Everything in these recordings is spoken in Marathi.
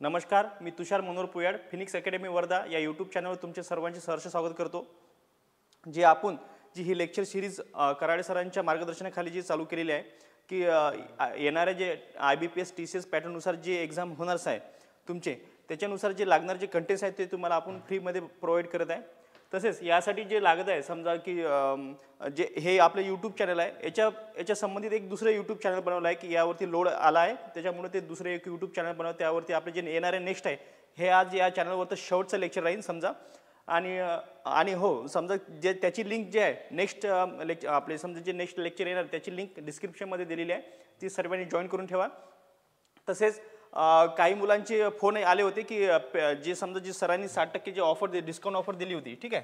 नमस्कार, मी तुषार मनोहर पुयाड, फिनिक्स अकॅडमी वर्धा या यूट्यूब चॅनलवर तुमचे सर्वांचे सहर्ष स्वागत करतो। जी ही लेक्चर सिरीज कराडे सरांच्या मार्गदर्शनाखाली जी चालू केलेली आहे की येणारे जे IBPS TCS पॅटर्ननुसार जे एक्झाम होणार आहे तुमचे, त्याच्यानुसार जे लागणार जे कंटेंट्स आहेत ते तुम्हाला आपण फ्रीमध्ये प्रोव्हाइड करत आहे। तसेच यासाठी जे लागत आहे, समजा की जे हे आपलं यूट्यूब चॅनल आहे, याच्या संबंधित एक दुसरं यूट्यूब चॅनल बनवलं आहे की यावरती लोड आला आहे, त्याच्यामुळे ते दुसरे एक यूट्यूब चॅनल बनवलं, त्यावरती आपले जे येणारे नेक्स्ट आहे हे आज या चॅनलवरचं शेवटचं लेक्चर राहील समजा। आणि हो, समजा जे त्याची लिंक जे आहे नेक्स्ट आपले समजा जे नेक्स्ट लेक्चर येणार त्याची लिंक डिस्क्रिप्शनमध्ये दिलेली आहे, ती सर्वांनी जॉईन करून ठेवा। तसेच काही मुलांचे फोन आले होते की जे समजा जे सरांनी 60% जे ऑफर डिस्काउंट ऑफर दिली होती, ठीक आहे,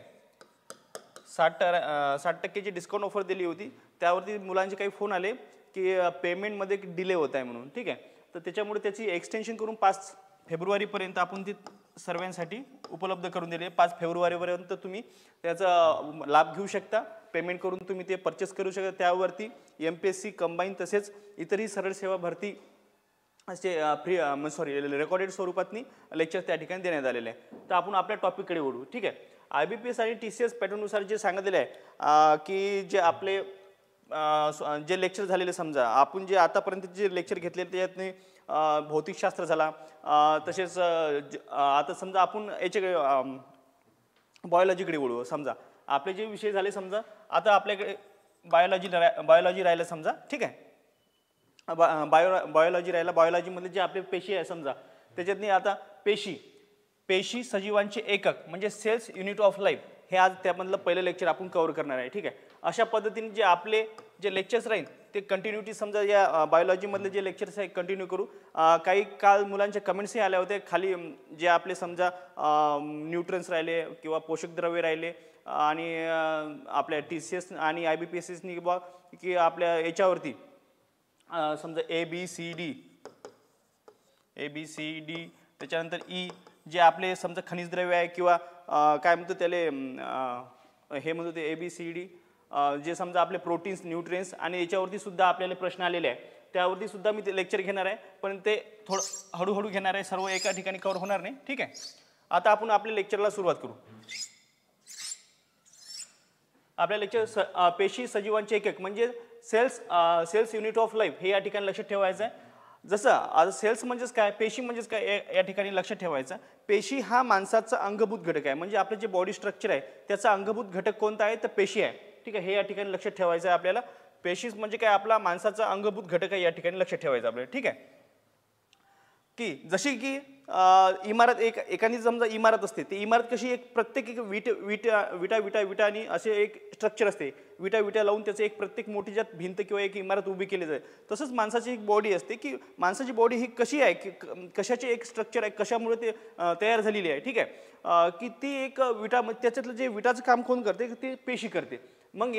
60% जी डिस्काउंट ऑफर दिली होती, त्यावरती मुलांचे काही फोन आले की पेमेंटमध्ये डिले होत आहे म्हणून, ठीक आहे। तर त्याच्यामुळे त्याची एक्सटेन्शन करून 5 फेब्रुवारीपर्यंत आपण ती सर्वांसाठी उपलब्ध करून दिली आहे। 5 फेब्रुवारीपर्यंत तुम्ही त्याचा लाभ घेऊ शकता, पेमेंट करून तुम्ही ते परचेस करू शकता। त्यावरती MPSC कंबाईन तसेच इतरही सरळ सेवा भरती असे रेकॉर्डेड स्वरूपातनी लेक्चर त्या ठिकाणी देण्यात आलेले आहे। तर आपण आपल्या टॉपिककडे वळू, ठीक आहे। IBPS आणि TCS पॅटर्ननुसार जे सांगितलेले आहे की जे आपले जे लेक्चर झालेले, समजा आपण जे आतापर्यंत जे लेक्चर घेतले त्याच्यातनी भौतिकशास्त्र झाला, तसेच आता समजा आपण याच्याकडे बायोलॉजीकडे वळू। समजा आपले जे विषय झाले, समजा आता आपल्याकडे बायोलॉजी राहिलं समजा, ठीक आहे। बायोलॉजी राहिला, बायोलॉजीमध्ये जे आपले पेशी आहे समजा, त्याच्यातनी आता पेशी सजीवांचे एकक म्हणजे सेल्स युनिट ऑफ लाईफ, हे आज त्यामधलं पहिलं लेक्चर आपण कव्हर करणार आहे, ठीक आहे। अशा पद्धतीने जे आपले जे लेक्चर्स राहील ते कंटिन्युटी समजा या बायोलॉजीमधले जे लेक्चर्स आहे कंटिन्यू करू। काही काल मुलांचे कमेंट्सही आले होते खाली, जे आपले समजा न्यूट्रन्स राहिले किंवा पोषक द्रव्य राहिले आणि आपल्या TCS आणि IBPSनी की आपल्या याच्यावरती समजा ABCD त्याच्यानंतर E, जे आपले समजा खनिज द्रव्य आहे किंवा काय म्हणतो त्याला हे म्हणतो ते ABCD, जे समजा आपले प्रोटीन्स, न्यूट्रिएंट्स, आणि याच्यावरती सुद्धा आपल्याला प्रश्न आलेले आहे, त्यावरती सुद्धा मी ते लेक्चर घेणार आहे, पण ते थोडं हळूहळू घेणार आहे, सर्व एका ठिकाणी कव्हर होणार नाही, ठीक आहे। आता आपण आपल्या लेक्चरला सुरुवात करू। आपल्या लेक्चर पेशी सजीवांचे एकक म्हणजे सेल्स युनिट ऑफ लाईफ हे या ठिकाणी लक्षात ठेवायचं आहे। जसं आज सेल्स म्हणजेच काय, पेशी म्हणजेच काय या ठिकाणी लक्षात ठेवायचं। पेशी हा माणसाचा अंगभूत घटक आहे, म्हणजे आपलं जे बॉडी स्ट्रक्चर आहे त्याचा अंगभूत घटक कोणता आहे तर पेशी आहे, ठीक आहे। हे या ठिकाणी लक्षात ठेवायचं आहे आपल्याला। पेशी म्हणजे काय, आपला माणसाचा अंगभूत घटक आहे, या ठिकाणी लक्षात ठेवायचं आपल्याला, ठीक आहे। की जशी की इमारत एखादी समजा इमारत असते, ती इमारत कशी एक प्रत्येक एक विटा आणि असे एक स्ट्रक्चर असते, विटा लावून त्याचं एक प्रत्येक मोठी ज्यात भिंत किंवा एक इमारत उभी केली जाते। तसंच माणसाची एक बॉडी असते की माणसाची बॉडी ही कशी आहे, की कशाचे एक स्ट्रक्चर आहे, कशामुळे ते तयार झालेली आहे, ठीक आहे। की ती एक त्याच्यातलं जे विटाचं काम कोण करते, ते पेशी करते। मग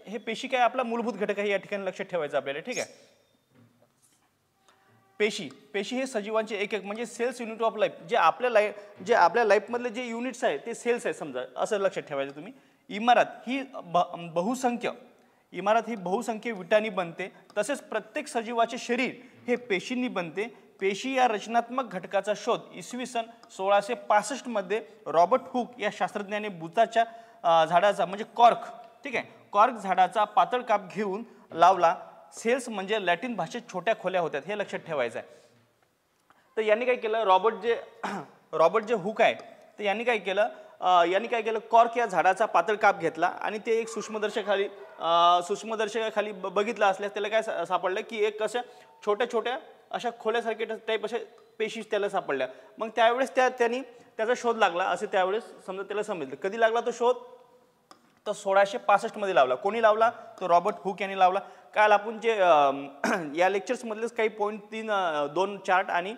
हे पेशी काय आपला मूलभूत घटक आहे, या ठिकाणी लक्षात ठेवायचं आपल्याला, ठीक आहे। पेशी हे सजीवांचे एकक म्हणजे सेल्स युनिट ऑफ लाईफ, जे आपल्या लाईफमधले जे युनिट्स आहे ते सेल्स आहे समजा, असं लक्षात ठेवायचं तुम्ही। इमारत ही बहुसंख्य विटांनी बनते, तसेच प्रत्येक सजीवाचे शरीर हे पेशींनी बनते। पेशी या रचनात्मक घटकाचा शोध इसवी सन 1665 मध्ये रॉबर्ट हुक या शास्त्रज्ञाने बुचाच्या झाडाचा म्हणजे कॉर्क, ठीक आहे, कॉर्क झाडाचा पातळ काप घेऊन लावला। सेल्स म्हणजे लॅटिन भाषेत छोट्या खोल्या होत्यात, हे लक्षात ठेवायचं आहे। तर यांनी काय केलं, रॉबर्ट जे हुक आहे, तर यांनी काय केलं, कॉर्क या झाडाचा पातळ काप घेतला आणि ते एक सूक्ष्मदर्शकाखाली बघितलं असल्यास त्याला काय सापडलं की एक अशा छोट्या अशा खोल्यासारख्या टाईप अशा पेशी त्याला सापडल्या। मग त्यावेळेस त्यांनी त्याचा शोध लागला, असे त्यावेळेस समजा त्याला समजलं। कधी लागला तो शोध, तर 1665 मध्ये लावला। कोणी लावला, तो रॉबर्ट हुक यांनी लावला। काल आपण जे या लेक्चर्स मधलेच काही पॉईंट 2 चार्ट आणि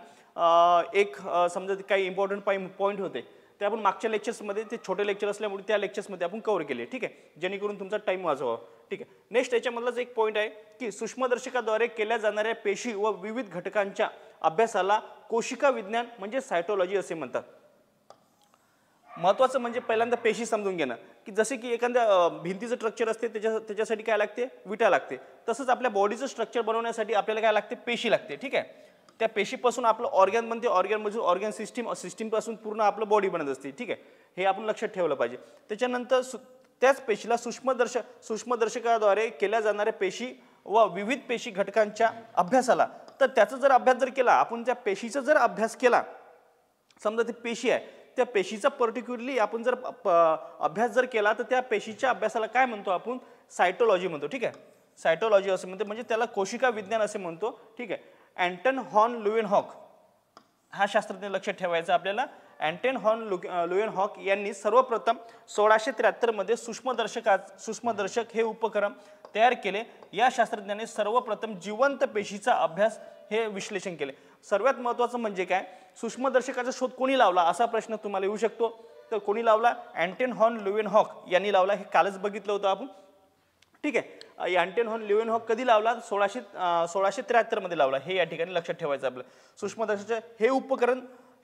एक समजा काही इम्पॉर्टंट पॉईंट होते, ते आपण मागच्या लेक्चर्समध्ये, ते छोटे लेक्चर असल्यामुळे त्या लेक्चर्समध्ये आपण कव्हर केले, ठीक आहे, जेणेकरून तुमचा टाइम वाचवा, ठीक आहे। नेक्स्ट याच्यामधलाच एक पॉईंट आहे की सूक्ष्मदर्शकाद्वारे केल्या जाणाऱ्या पेशी व विविध घटकांच्या अभ्यासाला कोशिका विज्ञान म्हणजे सायटोलॉजी असे म्हणतात। महत्त्वाचं म्हणजे पहिल्यांदा पेशी समजून घेणं, की जसे की एखाद्या भिंतीचं स्ट्रक्चर असते, त्याच्यासाठी काय लागते, विटा लागते। तसंच आपल्या बॉडीचं स्ट्रक्चर बनवण्यासाठी आपल्याला काय लागते, पेशी लागते, ठीक आहे। त्या पेशीपासून आपलं ऑर्गॅन बनते, ऑर्गॅनमधून ऑर्गॅन सिस्टीमपासून पूर्ण आपलं बॉडी बनत असते. ठीक आहे, हे आपण लक्षात ठेवलं पाहिजे. त्याच्यानंतर त्याच पेशीला सूक्ष्मदर्शकाद्वारे केल्या जाणाऱ्या पेशी व विविध पेशी घटकांच्या अभ्यासाला, तर त्याचा जर अभ्यास जर केला आपण, त्या पेशीचा जर अभ्यास केला, समजा ती पेशी आहे, त्या पेशीचा पर्टिक्युलरली आपण जर अभ्यास जर केला तर त्या पेशीच्या अभ्यासाला काय म्हणतो आपण? सायटोलॉजी म्हणतो. ठीक आहे, सायटोलॉजी असं म्हणतो, म्हणजे त्याला कोशिका विज्ञान असे म्हणतो. ठीक आहे, अँटन हॉर्न लुएनहॉक हा शास्त्रज्ञ लक्षात ठेवायचा आपल्याला. अँटन हॉर्न लुएनहॉक यांनी सर्वप्रथम 1673 मध्ये सूक्ष्मदर्शक हे उपकरण तयार केले. या शास्त्रज्ञाने सर्वप्रथम जिवंत पेशीचा अभ्यास हे विश्लेषण केले. सर्वात महत्त्वाचं म्हणजे काय, सूक्ष्मदर्शकाचा शोध कोणी लावला असा प्रश्न तुम्हाला येऊ शकतो. तर कोणी लावला? अँटन हॉर्न लुएनहॉक यांनी लावला. हे कालच बघितलं होतं आपण. ठीक आहे, अँटन हॉर्न लुएनहॉक कधी लावला? 1673 मध्ये लावला. हे या ठिकाणी लक्षात ठेवायचं आपलं. सूक्ष्मदर्शकाचे हे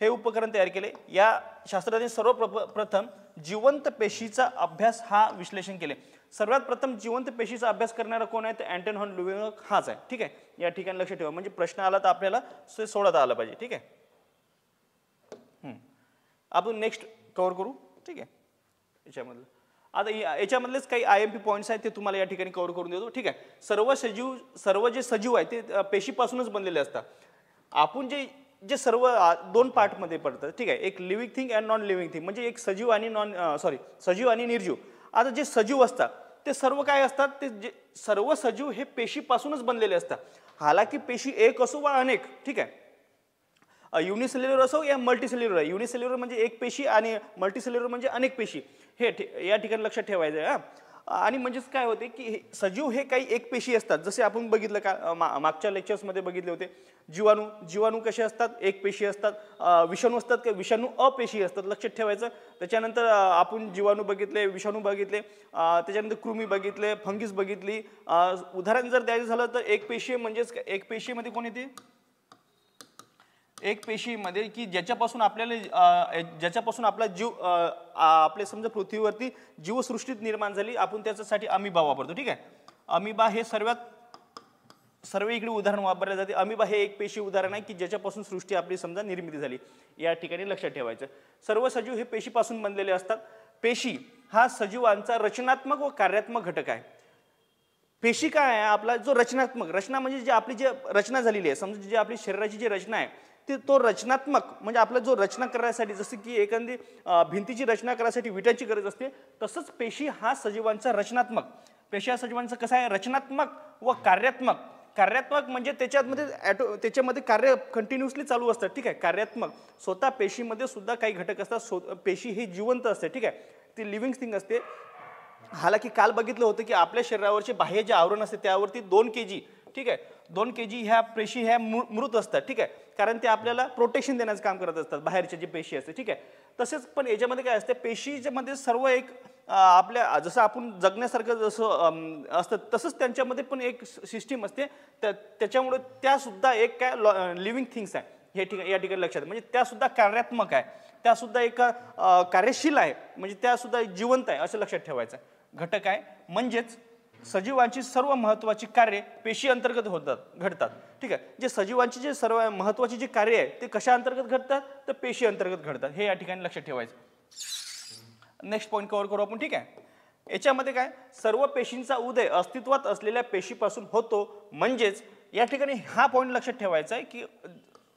उपकरण तयार केले. या शास्त्रज्ञांनी सर्वप्रथम जिवंत पेशीचा अभ्यास हा विश्लेषण केले. सर्वात प्रथम जिवंत पेशीचा अभ्यास करणारा कोण आहे? तर अँटन हॉर्न लुएनहॉक हाच आहे. ठीक आहे, या ठिकाणी लक्षात ठेवा, म्हणजे प्रश्न आला तर आपल्याला सोडवता आला पाहिजे. ठीक आहे, आपण नेक्स्ट कव्हर करू. ठीक आहे, याच्यामधलं आता याच्यामधलेच काही IMP पॉईंट्स आहेत ते तुम्हाला या ठिकाणी कव्हर करून देतो. ठीक आहे, सर्व जे सजीव आहे ते पेशीपासूनच बनलेले असतात. आपण जे सर्व 2 पार्टमध्ये पडतात. ठीक आहे, एक living thing and non living thing, म्हणजे एक सजीव आणि निर्जीव. आता जे सजीव असतात ते सर्व काय असतात? ते सर्व सजीव हे पेशीपासूनच बनलेले असतात. हालाकी पेशी एक असो वा अनेक. ठीक आहे, युनिसेल्युलर असो या मल्टीसेल्युलर आहे. युनिसेल्युलर म्हणजे एक पेशी आणि मल्टीसेल्युलर म्हणजे अनेक पेशी. हे या ठिकाणी लक्षात ठेवायचं आहे. आणि म्हणजेच काय होते की सजीव हे काही एक पेशी असतात. जसे आपण बघितलं का मागच्या लेक्चर्समध्ये बघितले होते, जीवाणू कसे असतात? एक पेशी असतात. विषाणू असतात का? विषाणू अपेशी असतात. लक्षात ठेवायचं. त्याच्यानंतर आपण जीवाणू बघितले, विषाणू बघितले, त्याच्यानंतर कृमी बघितले, फंगीस बघितली. उदाहरण जर द्यायचं झालं तर एक पेशी म्हणजेच एक पेशीमध्ये कोण येते? एक पेशीमध्ये की ज्याच्यापासून आपला जीव आपले समजा पृथ्वीवरती जीवसृष्टीत निर्माण झाली, आपण त्याच्यासाठी अमिबा वापरतो. ठीक आहे, अमिबा हे सर्व इकडे उदाहरण वापरले जाते. अमिबा हे एक पेशी उदाहरण आहे की ज्याच्यापासून सृष्टी आपली समजा निर्मिती झाली. या ठिकाणी लक्षात ठेवायचं. सर्व सजीव हे पेशीपासून बनलेले असतात. पेशी हा सजीवांचा रचनात्मक व कार्यात्मक घटक आहे. पेशी काय आहे? आपला जो रचना म्हणजे जे आपली जी रचना झालेली आहे, समजा जी आपली शरीराची जी रचना आहे तो रचनात्मक म्हणजे आपला जो रचना करण्यासाठी, जसं की एखादी भिंतीची रचना करण्यासाठी विटाची गरज असते, तसंच पेशी हा सजीवांचा सजीवांचा कसा आहे? रचनात्मक व कार्यात्मक म्हणजे त्याच्यामध्ये कार्य कंटिन्युअसली चालू असतात. ठीक आहे, कार्यात्मक. स्वतः पेशीमध्ये सुद्धा काही घटक असतात. पेशी ही जिवंत असते. ठीक आहे, ती लिव्हिंग थिंग असते. हालाकी काल बघितलं होतं की आपल्या शरीरावरचे बाह्य जे आवरण असते त्यावरती 2 kg, ठीक आहे, 2 kg ह्या पेशी ह्या मृत असतात. ठीक आहे, कारण ते आपल्याला प्रोटेक्शन देण्याचं काम करत असतात, बाहेरचे जे पेशी असते. ठीक आहे, तसेच पण याच्यामध्ये काय असते? पेशीमध्ये सर्व एक आपल्या जसं आपण जगण्यासारखं जसं असतं तसंच त्यांच्यामध्ये पण एक सिस्टीम असते. त्याच्यामुळे त्या सुद्धा एक काय लिव्हिंग थिंग्स आहे. हे या ठिकाणी लक्षात, म्हणजे त्या सुद्धा कार्यात्मक आहे, त्या सुद्धा एक कार्यशील आहे, म्हणजे त्या सुद्धा जिवंत आहे असं लक्षात ठेवायचं. घटक आहे म्हणजेच सजीवांची सर्व महत्त्वाची कार्ये पेशी अंतर्गत घडतात. ठीक आहे, जे सजीवांची जे सर्व महत्त्वाची जी कार्य आहे ते कशा अंतर्गत घडतात? तर पेशी अंतर्गत घडतात. हे या ठिकाणी लक्षात ठेवायचं. नेक्स्ट पॉईंट कव्हर करू आपण. ठीक आहे, याच्यामध्ये काय? सर्व पेशींचा उदय अस्तित्वात असलेल्या पेशीपासून होतो. म्हणजेच या ठिकाणी हा पॉईंट लक्षात ठेवायचा आहे की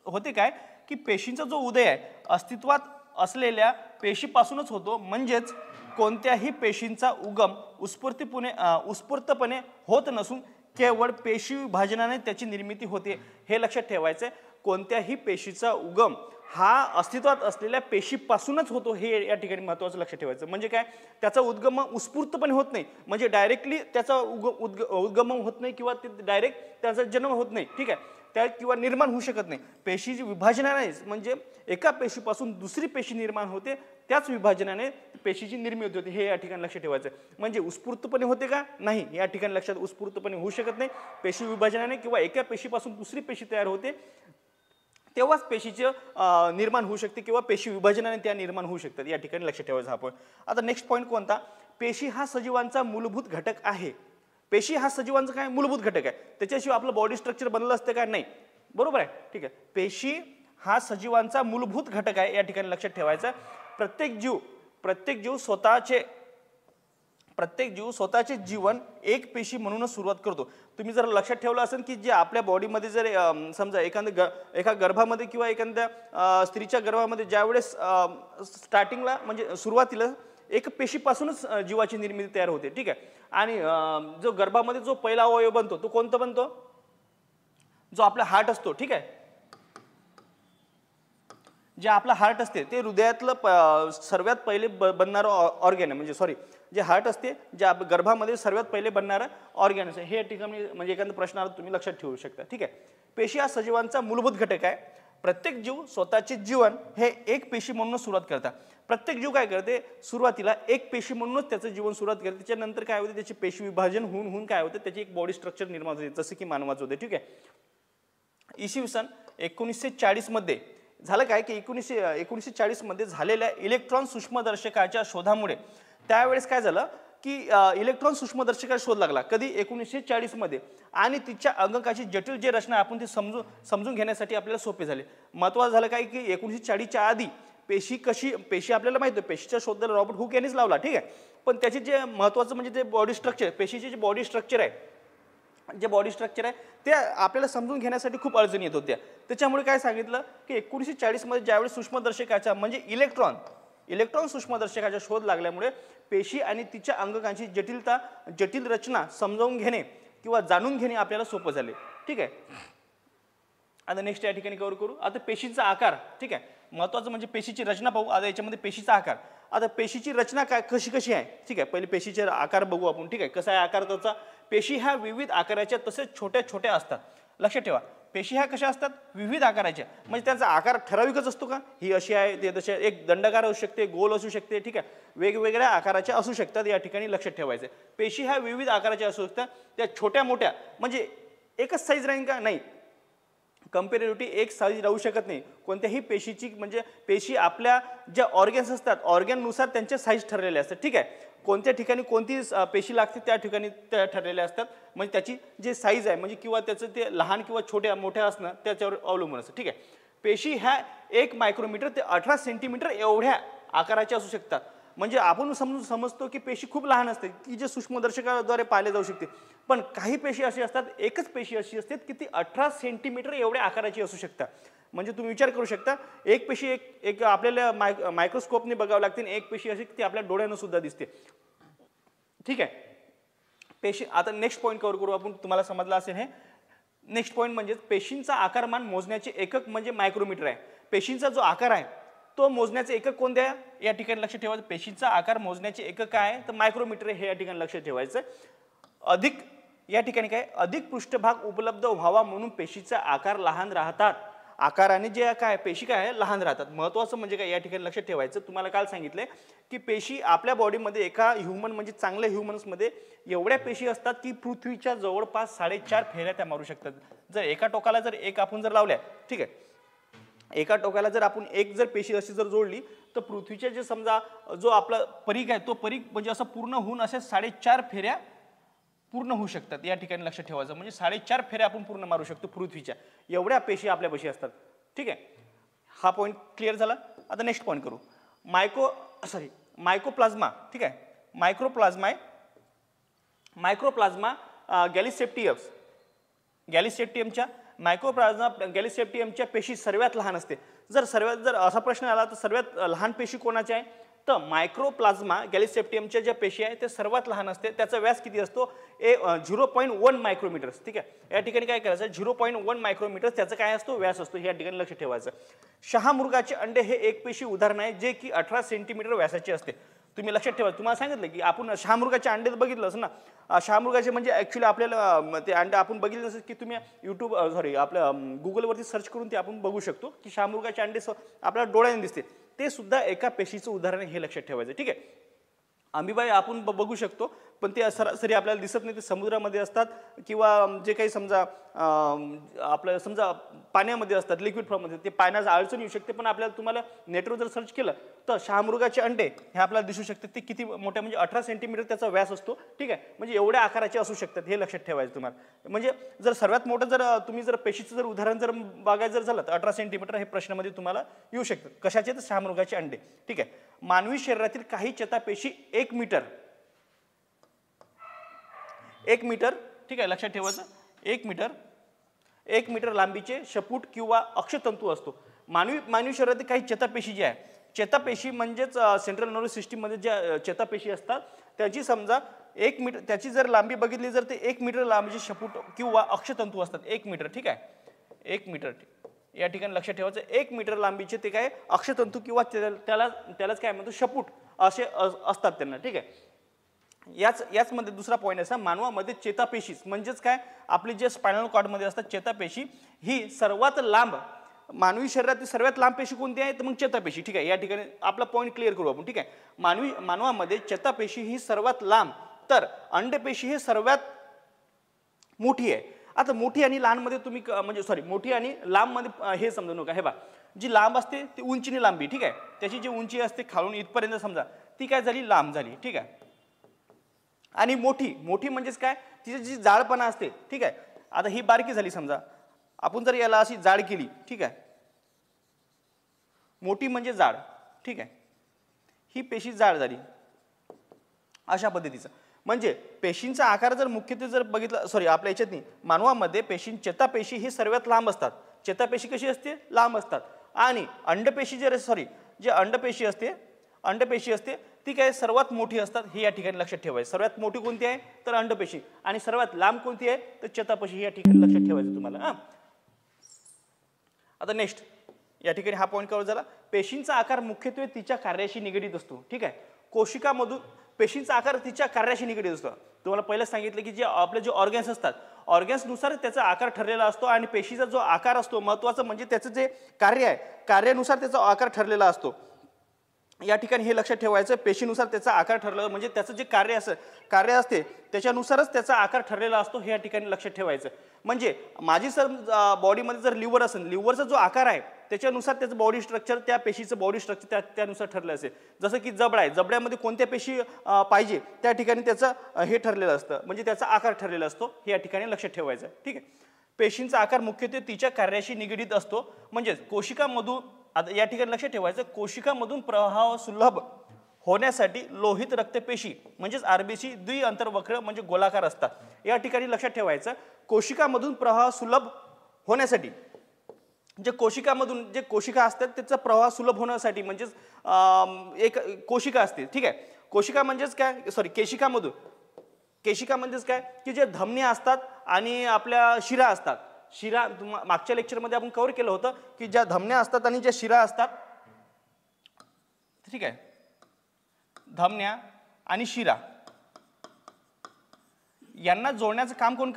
होते काय की पेशींचा जो उदय आहे अस्तित्वात असलेल्या पेशीपासूनच होतो. म्हणजेच कोणत्याही पेशींचा उगम उत्स्फूर्तपणे होत नसून केवळ पेशी विभाजनाने त्याची निर्मिती होते. हे लक्षात ठेवायचं आहे. कोणत्याही पेशीचा उगम हा अस्तित्वात असलेल्या पेशीपासूनच होतो. हे या ठिकाणी महत्त्वाचं लक्षात ठेवायचं. म्हणजे काय? त्याचा उद्गम उत्स्फूर्तपणे होत नाही, म्हणजे डायरेक्टली त्याचा उद्गम होत नाही किंवा डायरेक्ट त्याचा जन्म होत नाही. ठीक आहे, त्या किंवा निर्माण होऊ शकत नाही. पेशीची विभाजनाने म्हणजे एका पेशीपासून दुसरी पेशी निर्माण होते, त्याच विभाजनाने पेशीची निर्मिती होते. हे या ठिकाणी लक्षात ठेवायचं. म्हणजे उत्स्फूर्तपणे होते का? नाही, या ठिकाणी लक्षात उत्स्फूर्तपणे होऊ शकत नाही. पेशी विभाजनाने किंवा एका पेशीपासून दुसरी पेशी तयार होते तेव्हाच पेशीचे निर्माण होऊ शकते किंवा पेशी विभाजनाने त्या निर्माण होऊ शकतात. या ठिकाणी लक्षात ठेवायचं हा पॉईंट. आता नेक्स्ट पॉईंट कोणता? पेशी हा सजीवांचा मूलभूत घटक आहे. पेशी हा सजीवांचा काय मूलभूत घटक आहे. त्याच्याशिवाय आपलं बॉडी स्ट्रक्चर बनलं असतं का? नाही. बरोबर आहे, ठीक आहे. पेशी हा सजीवांचा मूलभूत घटक आहे, या ठिकाणी लक्षात ठेवायचं. प्रत्येक जीव स्वतःचे जीवन एक पेशी म्हणूनच सुरुवात करतो. तुम्ही जर लक्षात ठेवलं असेल की जे आपल्या बॉडीमध्ये जर समजा एका गर्भामध्ये किंवा एखाद्या स्त्रीच्या गर्भामध्ये ज्यावेळेस स्टार्टिंगला म्हणजे सुरुवातीला एक पेशीपासूनच जीवाची निर्मिती तयार होते, ठीक आहे. आणि जो गर्भामध्ये जो पहिला अवयव बनतो तो कोणता बनतो? जो आपला हार्ट असतो, ठीक आहे. जे आपला हार्ट असते ते हृदयातलं सर्वात पहिले बनणारं ऑर्गॅन आहे, म्हणजे सॉरी, जे हार्ट असते जे गर्भामध्ये सर्वात पहिले बनणारं ऑर्गॅन आहे. हे ठिकाणी म्हणजे एखादा प्रश्न आला तुम्ही लक्षात ठेवू शकता, ठीक आहे. पेशी हा सजीवांचा मूलभूत घटक आहे. प्रत्येक जीव स्वतःचे जीवन हे एक पेशी म्हणूनच सुरुवात करतात. प्रत्येक जीव काय करते? सुरुवातीला एक पेशी म्हणूनच त्याचं जीवन सुरुवात करते. त्याच्यानंतर काय होते? त्याचे पेशी विभाजन होऊन काय होते? त्याची एक बॉडी स्ट्रक्चर निर्माण होते, जसं की मानवाचं होते, ठीक आहे. इसवी सन 1940 मध्ये झालं काय की 1940 मध्ये झालेल्या इलेक्ट्रॉन सूक्ष्मदर्शकाच्या शोधामुळे त्यावेळेस काय झालं की इलेक्ट्रॉन सूक्ष्मदर्शकाचा शोध लागला. कधी? 1940 मध्ये. आणि तिच्या अंगकाची जटिल जे रचना आपण ती समजून घेण्यासाठी आपल्याला सोपे झाले. महत्त्वाचं झालं काय की 1940च्या आधी पेशी आपल्याला माहिती आहे, पेशीचा शोध रॉबर्ट हुक यांनीच लावला, ठीक आहे. पण त्याचे जे महत्त्वाचं म्हणजे ते बॉडी स्ट्रक्चर, पेशीचे जे बॉडी स्ट्रक्चर आहे ते आपल्याला समजून घेण्यासाठी खूप अडचणी येत होत्या. त्याच्यामुळे काय सांगितलं की 1940 मध्ये ज्यावेळेस सूक्ष्मदर्शकाचा म्हणजे इलेक्ट्रॉन सूक्ष्मदर्शकाचा शोध लागल्यामुळे पेशी आणि तिच्या अंगकांची जटिल रचना समजावून घेणे किंवा जाणून घेणे आपल्याला सोपं झाले, ठीक आहे. आता नेक्स्ट या ठिकाणी कव्हर करू. आता पेशीचा आकार, ठीक आहे. महत्त्वाचं म्हणजे पेशीची रचना पाहू. आता याच्यामध्ये पेशीचा आकार. आता पेशीची रचना कशी आहे, ठीक आहे. पहिले पेशीचे आकार बघू आपण, ठीक आहे. कसा आहे आकार त्याचा? पेशी ह्या विविध आकाराच्या तसेच छोट्या असतात. लक्षात ठेवा, पेशी ह्या कशा असतात? विविध आकाराच्या. म्हणजे त्यांचा आकार ठराविकच असतो का? ही अशी आहे, ते तशी आहे. एक दंडाकार असू शकते, गोल असू शकते, ठीक आहे. वेगवेगळ्या आकाराच्या असू शकतात, या ठिकाणी लक्षात ठेवायचं. पेशी ह्या विविध आकाराच्या असू शकतात. त्या छोट्या मोठ्या म्हणजे एकच साईज राहील का? नाही, कंपॅरेटिव्हली एक साईज राहू शकत नाही कोणत्याही पेशीची. म्हणजे पेशी आपल्या ज्या ऑर्गन्स असतात ऑर्गननुसार त्यांचे साईज ठरलेले असतात, ठीक आहे. कोणत्या ठिकाणी कोणती पेशी लागते त्या ठिकाणी त्या ठरलेल्या असतात. म्हणजे त्याची जे साईज आहे म्हणजे किंवा त्याचं ते लहान किंवा मोठ्या असणं त्याच्यावर अवलंबून असतं, ठीक आहे. पेशी ह्या 1 मायक्रोमीटर ते 18 सेंटीमीटर एवढ्या आकाराच्या असू शकतात. म्हणजे आपण समजतो की पेशी खूप लहान असते की जे सूक्ष्मदर्शकाद्वारे पाहिले जाऊ शकते. पण काही पेशी अशी असतात, एकच पेशी अशी असते की ती 18 सेंटीमीटर एवढ्या आकाराची असू शकतात. म्हणजे तुम्ही विचार करू शकता, एक पेशी एक आपल्याला मायक्रोस्कोपने बघावं लागते, एक पेशी अशी ती आपल्या डोळ्यानं सुद्धा दिसते, ठीक आहे. पेशी. आता नेक्स्ट पॉईंट कव्हर करू आपण. तुम्हाला समजलं असेल हे. नेक्स्ट पॉईंट म्हणजे पेशींचा आकारमान मोजण्याचे एकक म्हणजे मायक्रोमीटर आहे. पेशींचा जो आकार आहे तो मोजण्याचे एकक कोणते आहे या ठिकाणी लक्षात ठेवायचं. पेशींचा आकार मोजण्याचे एकक काय आहे तर मायक्रोमीटर हे या ठिकाणी लक्षात ठेवायचं. या ठिकाणी काय अधिक पृष्ठभाग उपलब्ध व्हावा म्हणून पेशीचा आकार लहान राहतात. आकाराने जे काय पेशी काय आहे लहान राहतात. महत्त्वाचं म्हणजे काय या ठिकाणी लक्षात ठेवायचं. तुम्हाला काल सांगितले की पेशी आपल्या बॉडीमध्ये एका ह्युमन म्हणजे चांगल्या ह्युमन्समध्ये एवढ्या पेशी असतात की पृथ्वीच्या जवळपास 4.5 फेऱ्या त्या मारू शकतात. जर एका टोकाला जर एक आपण जर लावल्या, ठीक आहे, एका टोकाला जर आपण एक जर पेशी अशी जर जोडली तर पृथ्वीचे जे समजा जो आपला परीघ आहे तो परीघ म्हणजे असं पूर्ण होऊन असे 4.5 फेऱ्या पूर्ण होऊ शकतात. या ठिकाणी लक्षात ठेवायचं. म्हणजे 4.5 फेऱ्या आपण पूर्ण मारू शकतो पृथ्वीच्या. एवढ्या पेशी आपल्यापाशी असतात, ठीक आहे. हा पॉईंट क्लिअर झाला. आता नेक्स्ट पॉईंट करू. मायकोप्लाझ्मा, ठीक आहे. मायक्रोप्लाझ्मा गॅलिसेप्टियमच्या पेशी सर्वात लहान असते. जर असा प्रश्न आला तर सर्वात लहान पेशी कोणाची आहे तर मायक्रोप्लाझ्मा गॅलिसेप्टियमच्या ज्या पेशी आहे ते सर्वात लहान असते. त्याचा व्यास किती असतो 0.1 मायक्रोमीटर्स, ठीक आहे. या ठिकाणी काय करायचं 0.1 मायक्रोमीटर्स त्याचा काय असतो व्यास असतो. या ठिकाणी लक्ष ठेवायचं. शहामृगाचे अंडे हे एक पेशी उदाहरण आहे जे की 18 सेंटीमीटर व्यासाचे असते. तुम्ही लक्षात ठेवा. तुम्हाला सांगितलं की आपण शहामृगाचे अंडे बघितलंच ना. शहामृगाचे म्हणजे ॲक्च्युली आपल्याला ते अंडे आपण बघितलं नसेल की तुम्ही आपल्या गुगलवरती सर्च करून ते आपण बघू शकतो की शहामृगाचे अंडे आपल्याला डोळ्याने दिसते. ते सुद्धा एका पेशीचं उदाहरण हे लक्षात ठेवायचं, ठीक आहे. अमिबा आपण बघू शकतो पण ते सरासरी आपल्याला दिसत नाही, ते समुद्रामध्ये असतात किंवा जे काही समजा आपलं समजा पाण्यामध्ये असतात, लिक्विड फॉर्ममध्ये, ते पाण्याचा अडचण येऊ शकते. पण आपल्याला तुम्हाला नेटवर जर सर्च केलं तर शहामृगाचे अंडे हे आपल्याला दिसू शकतात. ते किती मोठे म्हणजे 18 सेंटीमीटर त्याचा व्यास असतो. ठीक आहे, म्हणजे एवढ्या आकाराचे असू शकतात, हे लक्षात ठेवायचं तुम्हाला. म्हणजे जर सर्वात मोठं जर तुम्ही जर पेशीचं जर उदाहरण जर बघायचं जर झालं तर 18 सेंटीमीटर हे प्रश्नामध्ये तुम्हाला येऊ शकतात. कशाचे? तर शहामृगाचे अंडे. ठीक आहे. मानवी शरीरातील काही चेतापेशी 1 मीटर, ठीक आहे, लक्षात ठेवायचं, 1 मीटर लांबीचे शपूट किंवा अक्षतंतू असतो. मानवी शरीरातील काही चेतापेशी जे आहे, चेतापेशी म्हणजेच सेंट्रल नर्वस सिस्टीममध्ये ज्या चेतापेशी असतात त्याची समजा 1 मीटर, त्याची जर लांबी बघितली जर ते 1 मीटर लांबीचे शपूट किंवा अक्षतंतू असतात. 1 मीटर, ठीक आहे, 1 मीटर या ठिकाणी लक्षात ठेवायचं. 1 मीटर लांबीचे ते काय अक्षतंतू किंवा त्यालाच काय म्हणतो शपूट असे असतात त्यांना. ठीक आहे. याचमध्ये दुसरा पॉईंट असा, मानवामध्ये चेतापेशी म्हणजेच काय आपली जे स्पायनल कॉर्डमध्ये असतात चेतापेशी ही सर्वात लांब, मानवी शरीरातील सर्वात लांब पेशी कोणती आहे तर मग चेतापेशी. ठीक आहे, या ठिकाणी आपला पॉईंट क्लिअर करू आपण. ठीक आहे, मानवामध्ये चेतापेशी ही सर्वात लांब, तर अंडपेशी ही सर्वात मोठी आहे. आता मोठी आणि लहान मध्ये तुम्ही म्हणजे मोठी आणि लांब मध्ये हे समजू नका. हे बा, जी लांब असते ती उंचीने लांबी. ठीक आहे, त्याची जी उंची असते खालून इथपर्यंत समजा ती काय झाली, लांब झाली. ठीक आहे. आणि मोठी म्हणजेच काय, तिची जी जाडपणा असते. ठीक आहे, आता ही बारकी झाली समजा, आपण जर याला अशी जाड केली. ठीक आहे, मोठी म्हणजे जाड. ठीक आहे, ही पेशी जाड झाली अशा पद्धतीचं. म्हणजे पेशींचा आकार जर मुख्यत्वे जर बघितला, आपल्या याच्यात नाही, मानवामध्ये चेतापेशी ही सर्वात लांब असतात. चेतापेशी कशी असते, लांब असतात. आणि अंडपेशी जे अंडपेशी असते ती काय सर्वात मोठी असतात. हे या ठिकाणी लक्षात ठेवायचं. सर्वात मोठी कोणती आहे तर अंडपेशी, आणि सर्वात लांब कोणती आहे तर चेतापेशी. या ठिकाणी लक्षात ठेवायचं तुम्हाला. आता नेक्स्ट या ठिकाणी हा पॉईंट कव्हर झाला. पेशींचा आकार मुख्यत्वे तिच्या कार्याशी निगडीत असतो. ठीक आहे, कोशिकामधून पेशींचा आकार तिच्या कार्याशी निगडीत असतो. तुम्हाला पहिलं सांगितलं की जे आपले जे ऑर्गन्स असतात, ऑर्गन्सनुसार त्याचा आकार ठरलेला असतो. आणि पेशीचा जो आकार असतो महत्त्वाचं म्हणजे त्याचं जे कार्य आहे, कार्यानुसार त्याचा आकार ठरलेला असतो. या ठिकाणी हे लक्षात ठेवायचं, पेशीनुसार त्याचा आकार ठरलेला म्हणजे त्याचं जे कार्य असते त्याच्यानुसारच त्याचा आकार ठरलेला असतो. हे या ठिकाणी लक्षात ठेवायचं. म्हणजे माझी बॉडीमध्ये जर लिव्हर असेल, लिव्हरचा जो आकार आहे त्याच्यानुसार त्याचं बॉडी स्ट्रक्चर, त्या पेशीचं बॉडी स्ट्रक्चर त्यानुसार ठरलं असेल. जसं की जबडा आहे, जबड्यामध्ये कोणत्या पेशी पाहिजे त्या ठिकाणी त्याचं हे ठरलेलं असतं, म्हणजे त्याचा आकार ठरलेला असतो. हे या ठिकाणी लक्षात ठेवायचं. ठीक आहे, पेशींचा आकार मुख्यत्वे तिच्या कार्याशी निगडीत असतो. म्हणजे कोशिकामधून, आता या ठिकाणी लक्षात ठेवायचं, कोशिकामधून प्रवाह सुलभ होण्यासाठी लोहित रक्तपेशी म्हणजेच आरबीसी द्विअंतर्वक्र म्हणजे गोलाकार असतात. या ठिकाणी लक्षात ठेवायचं, कोशिकामधून प्रवाह सुलभ होण्यासाठी जे कोशिका असतात त्याचा प्रवाह सुलभ होण्यासाठी म्हणजेच एक कोशिका असते. ठीक आहे, कोशिका म्हणजेच काय केशिका म्हणजेच काय की जे धमन्या असतात आणि आपल्या शिरा असतात. शिरा मागच्या लेक्चरमध्ये आपण कव्हर केलं होतं की ज्या धमन्या असतात आणि ज्या शिरा असतात. ठीक आहे, धमन्या आणि शिरा यांना जोडण्याचं काम कोण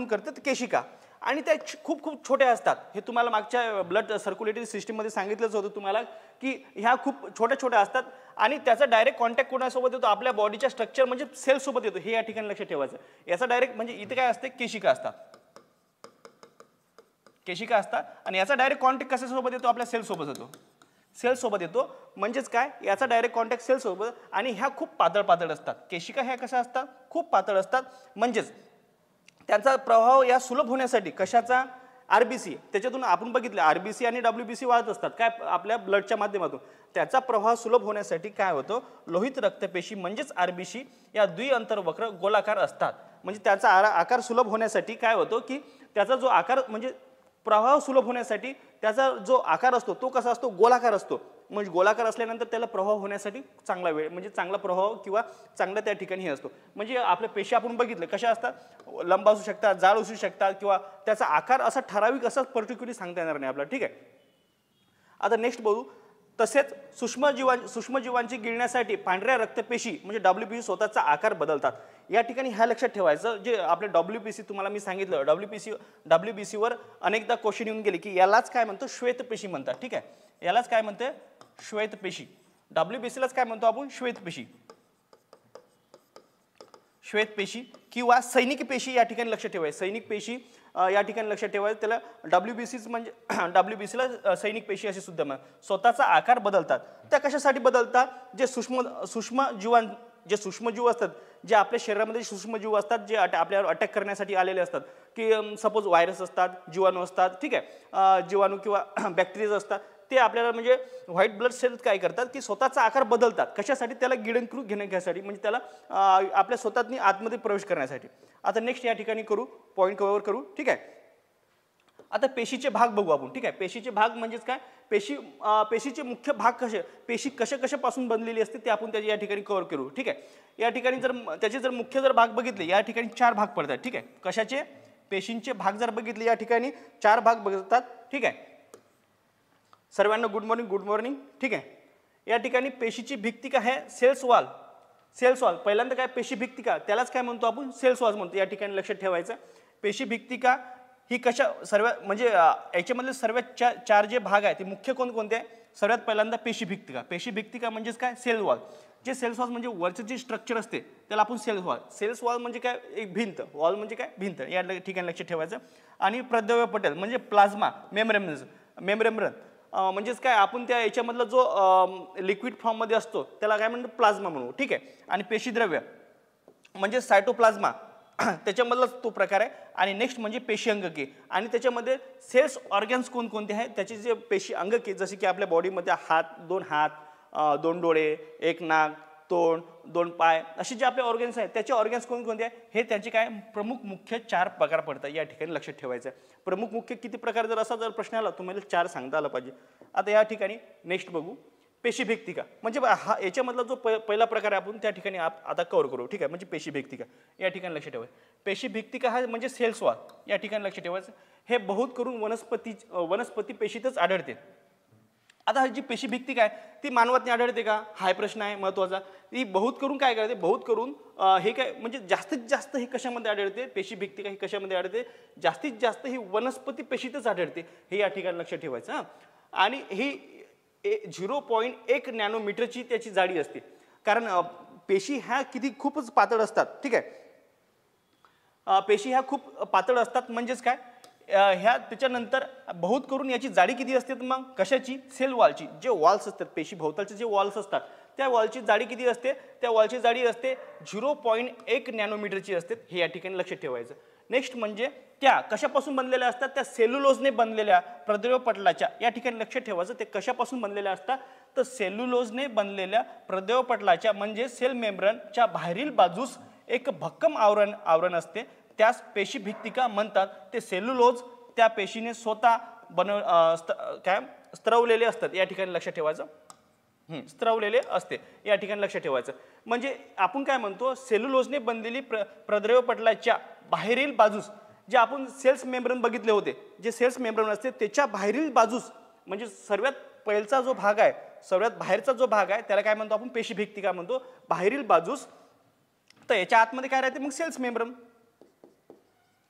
करते तर केशिका. आणि त्या खूप छोट्या असतात. हे तुम्हाला मागच्या ब्लड सर्क्युलेटरी सिस्टीममध्ये सांगितलंच होतं तुम्हाला की ह्या खूप छोट्या असतात आणि त्याचा डायरेक्ट कॉन्टॅक्ट कोणासोबत येतो, आपल्या बॉडीच्या स्ट्रक्चर म्हणजे सेल सोबत येतो. हे या ठिकाणी लक्षात ठेवायचं. याचा डायरेक्ट म्हणजे इथे काय असते, केशिका असतात आणि याचा डायरेक्ट कॉन्टॅक्ट कशासोबत येतो, आपल्या सेल सोबत येतो. म्हणजेच काय, याचा डायरेक्ट कॉन्टॅक्ट सेल सोबत. आणि ह्या खूप पातळ असतात. केशिका ह्या कशा असतात, खूप पातळ असतात. म्हणजेच त्यांचा प्रभाव या सुलभ होण्यासाठी कशाचा, आरबीसी, त्याच्यातून आपण बघितलं आरबीसी आणि डब्ल्यूबीसी वाढत असतात काय आपल्या ब्लडच्या माध्यमातून. त्याचा प्रभाव सुलभ होण्यासाठी काय होतं, लोहित रक्तपेशी म्हणजेच आरबीसी या द्विअंतर्वक्र गोलाकार असतात. म्हणजे त्याचा आकार सुलभ होण्यासाठी काय होतं की त्याचा जो आकार म्हणजे प्रवाह सुलभ होण्यासाठी त्याचा जो आकार असतो तो कसा असतो, गोलाकार असतो. म्हणजे गोलाकार असल्यानंतर त्याला प्रवाह होण्यासाठी चांगला वेळ म्हणजे चांगला प्रवाह किंवा चांगला त्या ठिकाणी असतो. म्हणजे आपल्या पेशी आपण बघितलं कशा असतात, लंब असू शकतात, जाड असू शकतात किंवा त्याचा आकार असा ठराविक असा पर्टिक्युलरली सांगता येणार नाही आपल्याला. ठीक आहे, आता नेक्स्ट बघू. तसेच सूक्ष्मजीवांची गिळण्यासाठी पांढऱ्या रक्तपेशी म्हणजे डब्ल्यूपीसी स्वतःचा आकार बदलतात. या ठिकाणी ह्या लक्षात ठेवायचं, जे आपले डब्ल्यूपीसी तुम्हाला मी सांगितलं, डब्ल्यूपीसीवर अनेकदा क्वेश्चन येऊन गेले की यालाच काय म्हणतो, श्वेतपेशी म्हणतात. ठीक आहे, यालाच काय म्हणते, श्वेतपेशी. डब्ल्यूबीसीलाच काय म्हणतो आपण, श्वेतपेशी. श्वेत पेशी किंवा सैनिक पेशी या ठिकाणी लक्ष ठेवायचं. सैनिक पेशी या ठिकाणी लक्षात ठेवायचं. त्याला WBCच म्हणजे WBCला सैनिक पेशी असे सुद्धा म्हणतात. स्वतःचा आकार बदलतात. त्या कशासाठी बदलतात? जे सूक्ष्मजीव असतात, जे आपल्या शरीरामध्ये सूक्ष्मजीव असतात, जे आपल्यावर अटॅक करण्यासाठी आलेले असतात, की सपोज व्हायरस असतात, जीवाणू असतात, ठीक आहे, जीवाणू किंवा बॅक्टेरिया असतात, ते आपल्याला म्हणजे व्हाईट ब्लड सेल्स काय करतात की स्वतःचा आकार बदलतात. कशासाठी? त्याला गिळंकृत घेण्यासाठी, म्हणजे त्याला आपल्या स्वतःनी आतमध्ये प्रवेश करण्यासाठी. आता नेक्स्ट या ठिकाणी करू, पॉईंट कव्हर करू, ठीक आहे. आता पेशीचे भाग बघू आपण, ठीक आहे. पेशीचे भाग म्हणजेच काय? पेशीचे मुख्य भाग कसे, पेशी कशापासून बनलेली असते ते आपण त्याची या ठिकाणी कव्हर करू, ठीक आहे. या ठिकाणी जर त्याचे जर मुख्य जर भाग बघितले, या ठिकाणी 4 भाग पडतात, ठीक आहे. कशाचे? पेशींचे भाग जर बघितले या ठिकाणी 4 भाग बघतात, ठीक आहे. सर्वांना गुड मॉर्निंग, ठीक आहे. या ठिकाणी पेशीची भित्तिका आहे सेल्स वॉल. पहिल्यांदा काय? पेशी भित्तिका, त्यालाच काय म्हणतो आपण? सेल्स वॉल म्हणतो. या ठिकाणी लक्षात ठेवायचं. पेशी भित्तिका ही सर्व म्हणजे याच्यामधले सर्वात 4 जे भाग आहेत ते मुख्य कोणते आहे? सर्वात पहिल्यांदा पेशी भित्तिका म्हणजेच काय? Cell wall. जे सेल्स वॉल म्हणजे वरचं जे स्ट्रक्चर असते त्याला आपण सेल्स वॉल म्हणजे काय? एक भिंत. वॉल म्हणजे काय? भिंत. या ठिकाणी लक्षात ठेवायचं. आणि प्रद्रव्य पटल म्हणजे प्लाझ्मा मेम्ब्रेन म्हणजेच काय? आपण त्या याच्यामधला जो लिक्विड फॉर्ममध्ये असतो त्याला काय म्हणतो? प्लाझ्मा म्हणू, ठीक आहे. आणि पेशीद्रव्य म्हणजे सायटोप्लाझ्मा, त्याच्यामधलाच तो प्रकार आहे. आणि नेक्स्ट म्हणजे पेशी अंगके. आणि त्याच्यामध्ये सेल्स ऑर्गन्स कोणकोणते आहेत त्याचे जे पेशी अंगके, जसे की आपल्या बॉडीमध्ये 2 हात, 2 डोळे, 1 नाक, तोंड, 2 पाय, असे जे आपले ऑर्गन्स आहेत त्याचे ऑर्गन्स कोणकोणते आहे हे त्याचे काय? मुख्य 4 प्रकार पडतात. या ठिकाणी लक्षात ठेवायचं. मुख्य किती प्रकार जर असा प्रश्न आला तुम्हाला 4 सांगता आला पाहिजे. आता या ठिकाणी नेक्स्ट बघू पेशी भित्तिका. म्हणजे हा याच्यामधला जो पहिला प्रकार आहे आपण त्या ठिकाणी आता कव्हर करू, ठीक आहे. म्हणजे पेशी भित्तिका या ठिकाणी लक्षात ठेवायचं. पेशी भित्तिका हा म्हणजे सेल्स वॉल. या ठिकाणी लक्षात ठेवायचं. हे बहुत करून वनस्पती पेशीतच आढळते. आता जी पेशी भित्तिका आहे ती मानवात आढळते का? हा प्रश्न आहे महत्वाचा. ती बहुत करून काय करते? बहुत करून हे काय म्हणजे जास्तीत जास्त हे कशामध्ये आढळते? पेशी भित्तिका ही कशामध्ये आढळते? जास्तीत जास्त ही वनस्पती पेशीतच आढळते. हे या ठिकाणी लक्षात ठेवायचं. आणि ही 0.1 नॅनोमीटरची त्याची जाडी असते. कारण पेशी ह्या खूपच पातळ असतात, ठीक आहे. पेशी ह्या खूप पातळ असतात म्हणजेच काय? ह्या त्याच्यानंतर बहुत करून याची जाडी किती असते? मग कशाची? सेल वॉलची. जे वॉल्स असतात पेशी भोवतालचे जे वॉल्स असतात त्या वॉलची जाडी किती असते? त्या वॉलची जाडी असते 0.1 नॅनोमीटरची असते. हे या ठिकाणी लक्षात ठेवायचं. नेक्स्ट म्हणजे त्या कशापासून बनलेल्या असतात? त्या सेल्युलोजने बनलेल्या प्रद्रव्य पटलाच्या. या ठिकाणी लक्षात ठेवायचं ते कशापासून बनलेल्या असतात? तर सेल्युलोजने बनलेल्या प्रद्रव्य पटलाच्या म्हणजे सेल मेम्ब्रेनच्या बाहेरील बाजूस एक भक्कम आवरण असते. त्यास पेशी भित्तिका म्हणतात. ते सेल्युलोज त्या पेशीने स्वतः स्त्रवलेले असतात. या ठिकाणी लक्षात ठेवायचं. स्त्रवलेले असते. या ठिकाणी लक्षात ठेवायचं. म्हणजे आपण काय म्हणतो? सेल्युलोजने बनलेली प्रद्रव्य पटलाच्या बाहेरील बाजूस जे आपण सेल्स मेम्ब्रेन बघितले होते, जे सेल्स मेम्ब्रेन असते त्याच्या बाहेरील बाजूस म्हणजे सर्वात पहिलचा जो भाग आहे, सर्वात बाहेरचा जो भाग आहे त्याला काय म्हणतो आपण? पेशी भित्तिका म्हणतो. बाहेरील बाजूस. तर याच्या आतमध्ये काय राहते? मग सेल्स मेम्ब्रेन.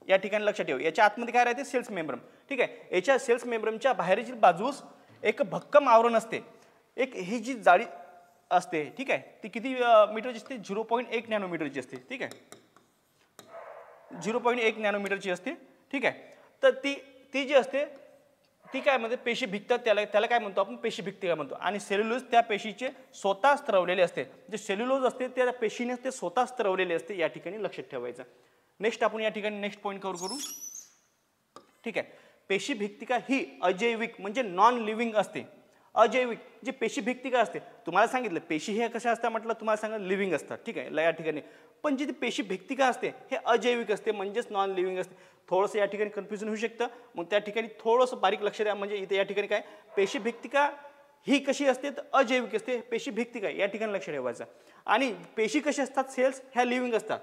या ठिकाणी लक्षात ठेवा. याच्या आतमध्ये काय राहते? सेल्स मेम्ब्रेन, ठीक आहे. याच्या सेल्स मेम्ब्रेनच्या बाहेरील बाजूस एक भक्कम आवरण असते. ही जी जाडी असते, ठीक आहे, ती किती मीटरची असते? 0.1 नॅनोमीटरची असते, ठीक आहे. 0.1 नॅनोमीटरची असते, ठीक आहे. तर ती जी असते ती काय म्हणते? पेशी भित्तिका. त्याला काय म्हणतो आपण? पेशी भित्तिका म्हणतो. आणि सेल्युलोज त्या पेशीचे स्वतः स्त्रवलेले असते. जे सेल्युलोज असते त्या पेशीने ते स्वतः स्त्रवलेले असते. या ठिकाणी लक्षात ठेवायचं. नेक्स्ट आपण या ठिकाणी नेक्स्ट पॉईंट कव्हर करू, ठीक आहे. पेशी भित्तिका ही अजैविक म्हणजे नॉन लिव्हिंग असते. अजैविक जी पेशी भित्तिका असते, तुम्हाला सांगितलं पेशी हे कशा असतात म्हटलं, तुम्हाला सांगितलं लिव्हिंग असतात, ठीक आहे, या ठिकाणी. पण जी पेशी भित्तिका असते हे अजैविक असते म्हणजेच नॉन लिव्हिंग असते. थोडंसं या ठिकाणी कन्फ्युजन होऊ शकतं. मग त्या ठिकाणी थोडंसं बारीक लक्ष द्या. म्हणजे इथे या ठिकाणी काय? पेशी भित्तिका ही कशी असते? तर अजैविक असते. पेशी भित्तिका या ठिकाणी लक्ष ठेवायचं. आणि पेशी कशी असतात? सेल्स ह्या लिव्हिंग असतात.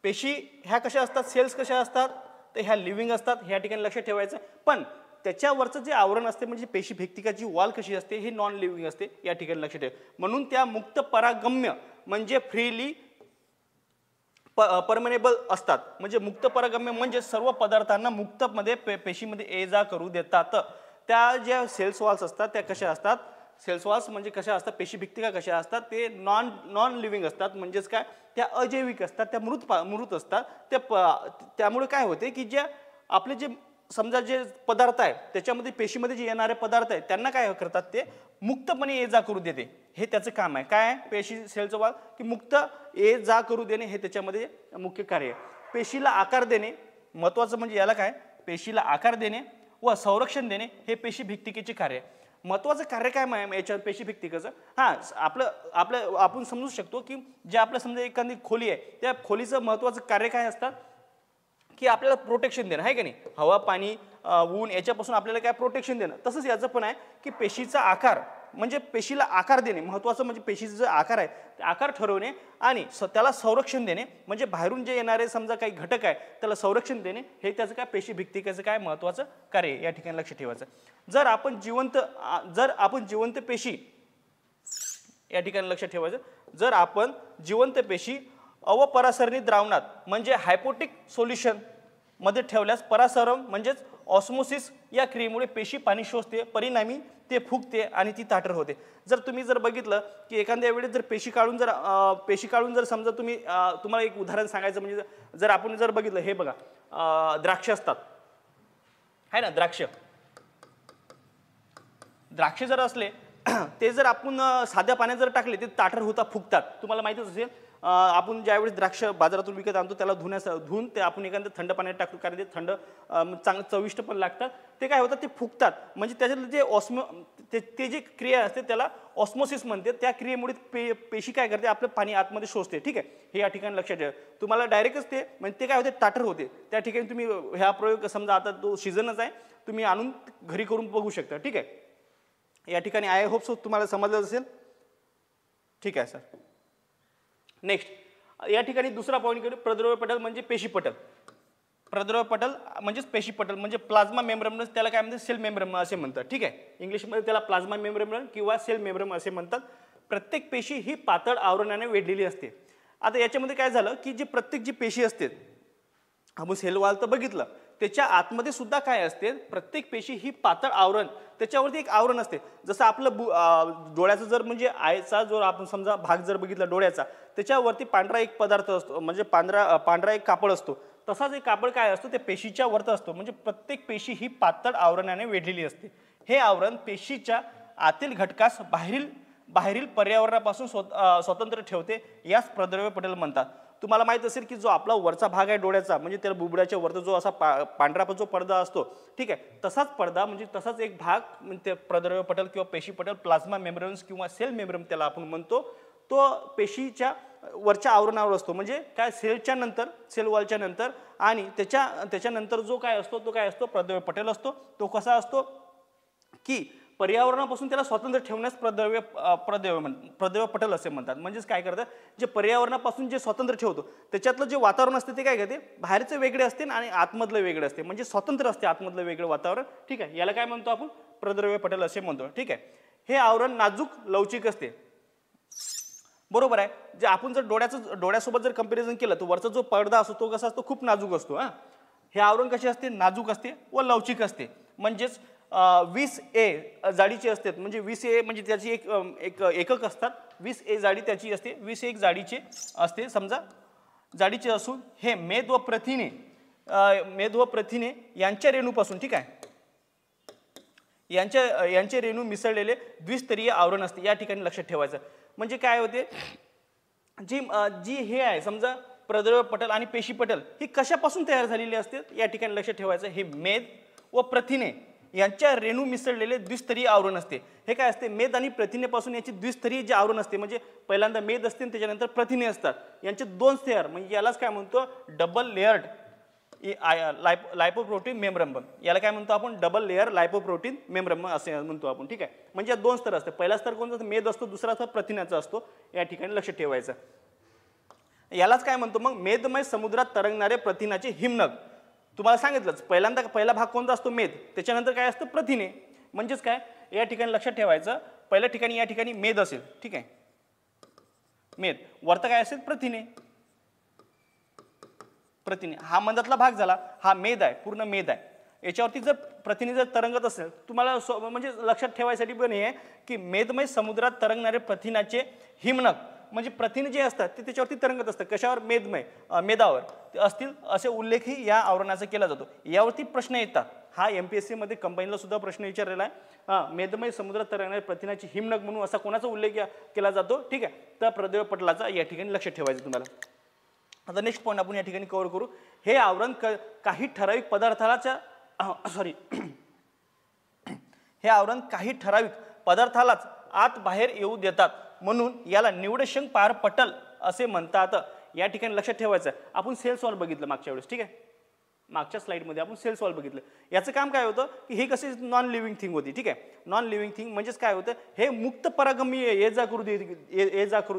पेशी ह्या कशा असतात? सेल्स कशा असतात? तर ह्या लिव्हिंग असतात. ह्या ठिकाणी लक्षात ठेवायचं. पण त्याच्यावरचं जे आवरण असते म्हणजे पेशी भित्तिकाची वॉल कशी असते? हे नॉन लिव्हिंग असते. या ठिकाणी लक्षात ठेवा. म्हणून त्या मुक्त परागम्य म्हणजे फ्रीली परमेनेबल असतात. म्हणजे मुक्त परागम्य म्हणजे सर्व पदार्थांना मुक्तमध्ये पेशीमध्ये ये जा करू देतात. त्या ज्या सेल्स वॉल्स असतात त्या कशा असतात? सेल्स वॉल्स म्हणजे कशा असतात, पेशीभित्तिका कशा असतात, ते नॉन लिव्हिंग असतात, म्हणजेच काय, त्या अजैविक असतात, त्या मृत असतात. त्यामुळे काय होते की जे आपले जे समजा जे पदार्थ आहे त्याच्यामध्ये पेशीमध्ये जे येणारे पदार्थ आहेत त्यांना काय करतात, ते मुक्तपणे ये जा करू देते. हे त्याचं काम आहे. काय पेशी सेलचं वॉल की मुक्त ये जा करू देणे, हे त्याच्यामध्ये मुख्य कार्य आहे. पेशीला आकार देणे महत्वाचं, म्हणजे याला काय, पेशीला आकार देणे व संरक्षण देणे हे पेशीभित्तिकेचे कार्य आहे. महत्वाचं कार्य काय मॅम याच्या पेशीभित्तिकेचं? हां, आपण समजू शकतो की जे आपलं समजा एखादी खोली आहे, त्या खोलीचं महत्वाचं कार्य काय असतं की आपल्याला प्रोटेक्शन देणं आहे की नाही, हवा पाणी ऊन याच्यापासून आपल्याला काय प्रोटेक्शन देणं. तसंच याचं पण आहे की पेशीचा आकार म्हणजे पेशीला आकार देणे महत्वाचं, म्हणजे पेशीचा जो आकार आहे ते आकार ठरवणे आणि त्याला संरक्षण देणे, म्हणजे बाहेरून जे येणारे समजा काही घटक आहे त्याला संरक्षण देणे, हे त्याचं काय पेशीभित्तिकेचं काय महत्वाचं कार्य या ठिकाणी लक्ष ठेवायचं. जर आपण जिवंत पेशी या ठिकाणी लक्ष ठेवायचं, जर आपण जिवंत पेशी अवपरासरणी द्रावणात म्हणजे हायपोटिक सोल्युशन मध्ये ठेवल्यास परासरम म्हणजेच ऑस्मोसिस या क्रियेमुळे पेशी पाणी शोषते, परिणामी ते फुगते आणि ती ताठर होते. जर तुम्ही बघितलं की एखाद्या वेळेस जर पेशी काढून जर समजा तुम्हाला एक उदाहरण सांगायचं, म्हणजे जर आपण जर बघितलं, हे बघा द्राक्ष असतात आहे ना, द्राक्ष जर असले ते जर आपण साध्या पाण्यात जर टाकले ते ताठर होता, फुगतात. तुम्हाला माहितीच असेल, आपण ज्यावेळेस द्राक्ष बाजारातून विकत आणतो त्याला धुवून ते आपण एखाद्या थंड पाण्यात टाकतो, कारण ते थंड चांगलं चविष्ट पण लागतात. ते काय होतं, ते फुगतात. म्हणजे त्याच्यातलं जे ते जे क्रिया असते त्याला ऑस्मोसिस म्हणते. त्या क्रियेमुळे पेशी काय करते, आपलं पाणी आतमध्ये शोषते. ठीक आहे, हे या ठिकाणी लक्षात ठेवा. तुम्हाला डायरेक्टच ते म्हणजे ते काय होते, ताठर होते. त्या ठिकाणी तुम्ही ह्या प्रयोग समजा आता तो सीझनच आहे, तुम्ही आणून घरी करून बघू शकता. ठीक आहे, या ठिकाणी आय होप सो तुम्हाला समजलं असेल. ठीक आहे सर. नेक्स्ट या ठिकाणी दुसरा पॉईंट करू, प्रद्रव्य पटल म्हणजे पेशी पटल. प्रद्रव्य पटल म्हणजेच पेशी पटल म्हणजे प्लाझ्मा मेम्ब्रेन, त्याला काय म्हणतात, सेल मेम्ब्रेन असे म्हणतात. ठीक आहे, इंग्लिशमध्ये त्याला प्लाझ्मा मेम्ब्रेन किंवा सेल मेम्ब्रेन असे म्हणतात. प्रत्येक पेशी ही पातळ आवरणाने वेढलेली असते. आता याच्यामध्ये काय झालं की जी प्रत्येक जी पेशी असते, आपण सेल वॉल तर बघितलं, त्याच्या आतमध्ये सुद्धा काय असते, प्रत्येक पेशी ही पातळ आवरण, त्याच्यावरती एक आवरण असते. जसं आपलं डोळ्याचं जर म्हणजे आयचा जो आपण समजा भाग जर बघितला डोळ्याचा, त्याच्यावरती पांढरा एक पदार्थ असतो, म्हणजे पांढरा एक कापड असतो. तसाच एक कापड काय असतो, ते पेशीच्या वरती असतो. म्हणजे प्रत्येक पेशी ही पातळ आवरणाने वेढलेली असते. हे आवरण पेशीच्या आतील घटकास बाहेरील पर्यावरणापासून स्वतंत्र ठेवते. यास प्रद्रव्य पटल म्हणतात. तुम्हाला माहित असेल की जो आपला वरचा भाग आहे डोळ्याचा, म्हणजे त्याला बुबुळाच्या वरचा जो असा पांढरा जो पडदा असतो, ठीक आहे, तसाच पडदा म्हणजे तसाच एक भाग म्हणजे प्रद्रव्य पटल किंवा पेशी पटल, प्लाझ्मा मेम्ब्रेन्स किंवा सेल मेम्ब्रेन त्याला आपण म्हणतो, तो पेशीच्या वरच्या आवरणावर असतो. म्हणजे काय, सेलच्या नंतर, सेल वॉलच्या नंतर, आणि त्याच्यानंतर जो काय असतो तो काय असतो, प्रद्रव्य पटल असतो. तो कसा असतो की पर्यावरणापासून त्याला स्वतंत्र ठेवण्यास प्रद्रव्य पटल असे म्हणतात. म्हणजेच काय करतात, जे पर्यावरणापासून जे स्वतंत्र ठेवतो त्याच्यातलं जे वातावरण असते ते काय करते, बाहेरचे वेगळे असते आणि आतमधलं वेगळे असते. म्हणजे स्वतंत्र असते आतमधलं वेगळं वातावरण. ठीक आहे, याला काय म्हणतो आपण, प्रद्रव्य पटल असे म्हणतो. ठीक आहे, हे आवरण नाजूक लवचिक असते. बरोबर आहे. जे आपण जर डोळ्यासोबत जर कंपॅरिझन केलं तर वरचा जो पडदा असतो तो कसा असतो, खूप नाजूक असतो. हे आवरण कसे असते, नाजूक असते व लवचिक असते. म्हणजेच 20A जाडीचे असतात. म्हणजे 20A म्हणजे त्याची एक एकक असतात. 20A जाडी त्याची असते, 20 जाडीचे असते समजा, जाडीचे असून हे मेद व प्रथिने यांच्या रेणूपासून, ठीक आहे, यांचे रेणू मिसळलेले द्विस्तरीय आवरण असते. या ठिकाणी लक्षात ठेवायचं. म्हणजे काय होते, जी हे आहे समजा प्रद्रव्य पटल आणि पेशी पटल ही कशापासून तयार झालेली असते, या ठिकाणी लक्षात ठेवायचं. हे मेद व प्रथिने यांच्या रेणू मिसळलेले द्विस्तरीय आवरण असते. हे काय असते, मेद आणि प्रथिनेपासून याची द्विस्तरीय जे आवरण असते, म्हणजे पहिल्यांदा मेद असते आणि त्याच्यानंतर प्रथिने असतात. यांचे 2 स्टेअर, म्हणजे यालाच काय म्हणतो, डबल लेयर्ड लायपोप्रोटीन मेम्ब्रेन. याला काय म्हणतो आपण, डबल लेयर लायपोप्रोटीन मेम्ब्रेन असे म्हणतो आपण. ठीक आहे, म्हणजे 2 स्तर असते. पहिला स्तर कोणता, मेद असतो, दुसरा स्तर प्रथिनाचा असतो. या ठिकाणी लक्ष ठेवायचं. यालाच काय म्हणतो मग, मेदमय समुद्रात तरंगणारे प्रथिनाचे हिमनग. तुम्हाला सांगितलंच, पहिला भाग कोणता असतो, मेद, त्याच्यानंतर काय असतं, प्रथिने. म्हणजेच काय, या ठिकाणी लक्षात ठेवायचं, पहिल्या ठिकाणी या ठिकाणी मेद असेल. ठीक आहे, मेद, वरता काय असेल, प्रथिने. हा मधातला भाग झाला, हा मेद आहे, पूर्ण मेद आहे. याच्यावरती जर प्रथिने जर तरंगत असेल तुम्हाला म्हणजे लक्षात ठेवायसाठी पण हे आहे की मेदमय समुद्रात तरंगणारे प्रथिनाचे हिमनग म्हणजे प्रथिने जे असतात ते त्याच्यावरती तरंगत असतात. कशावर? मेदावर असतील असे उल्लेखही या आवरणाचा केला जातो. यावरती प्रश्न येतात. हा MPSC मध्ये कंबाईनला सुद्धा प्रश्न विचारलेला आहे. मेदमय समुद्रात तरंगणारे प्रथिनाचे हिमनग म्हणून असा कोणाचा उल्लेख केला जातो? ठीक आहे, तर प्रदेव पटलाचा या ठिकाणी लक्षात ठेवायचं तुम्हाला. आता नेक्स्ट पॉईंट आपण या ठिकाणी कव्हर करू. हे आवरण काही ठराविक पदार्थाला सॉरी हे आवरण काही ठराविक पदार्थालाच आत बाहेर येऊ देतात म्हणून याला निवडशंक पारपटल असे म्हणतात. या ठिकाणी लक्षात ठेवायचं आहे. आपण सेल्स वॉल बघितलं मागच्या वेळेस, ठीक आहे, मागच्या स्लाइडमध्ये आपण सेल्स वॉल बघितलं. याचं काम काय होतं की हे कशी नॉन लिव्हिंग थिंग होती. ठीक आहे, नॉन लिव्हिंग थिंग म्हणजेच काय होतं, हे मुक्त परागमी ये जा करू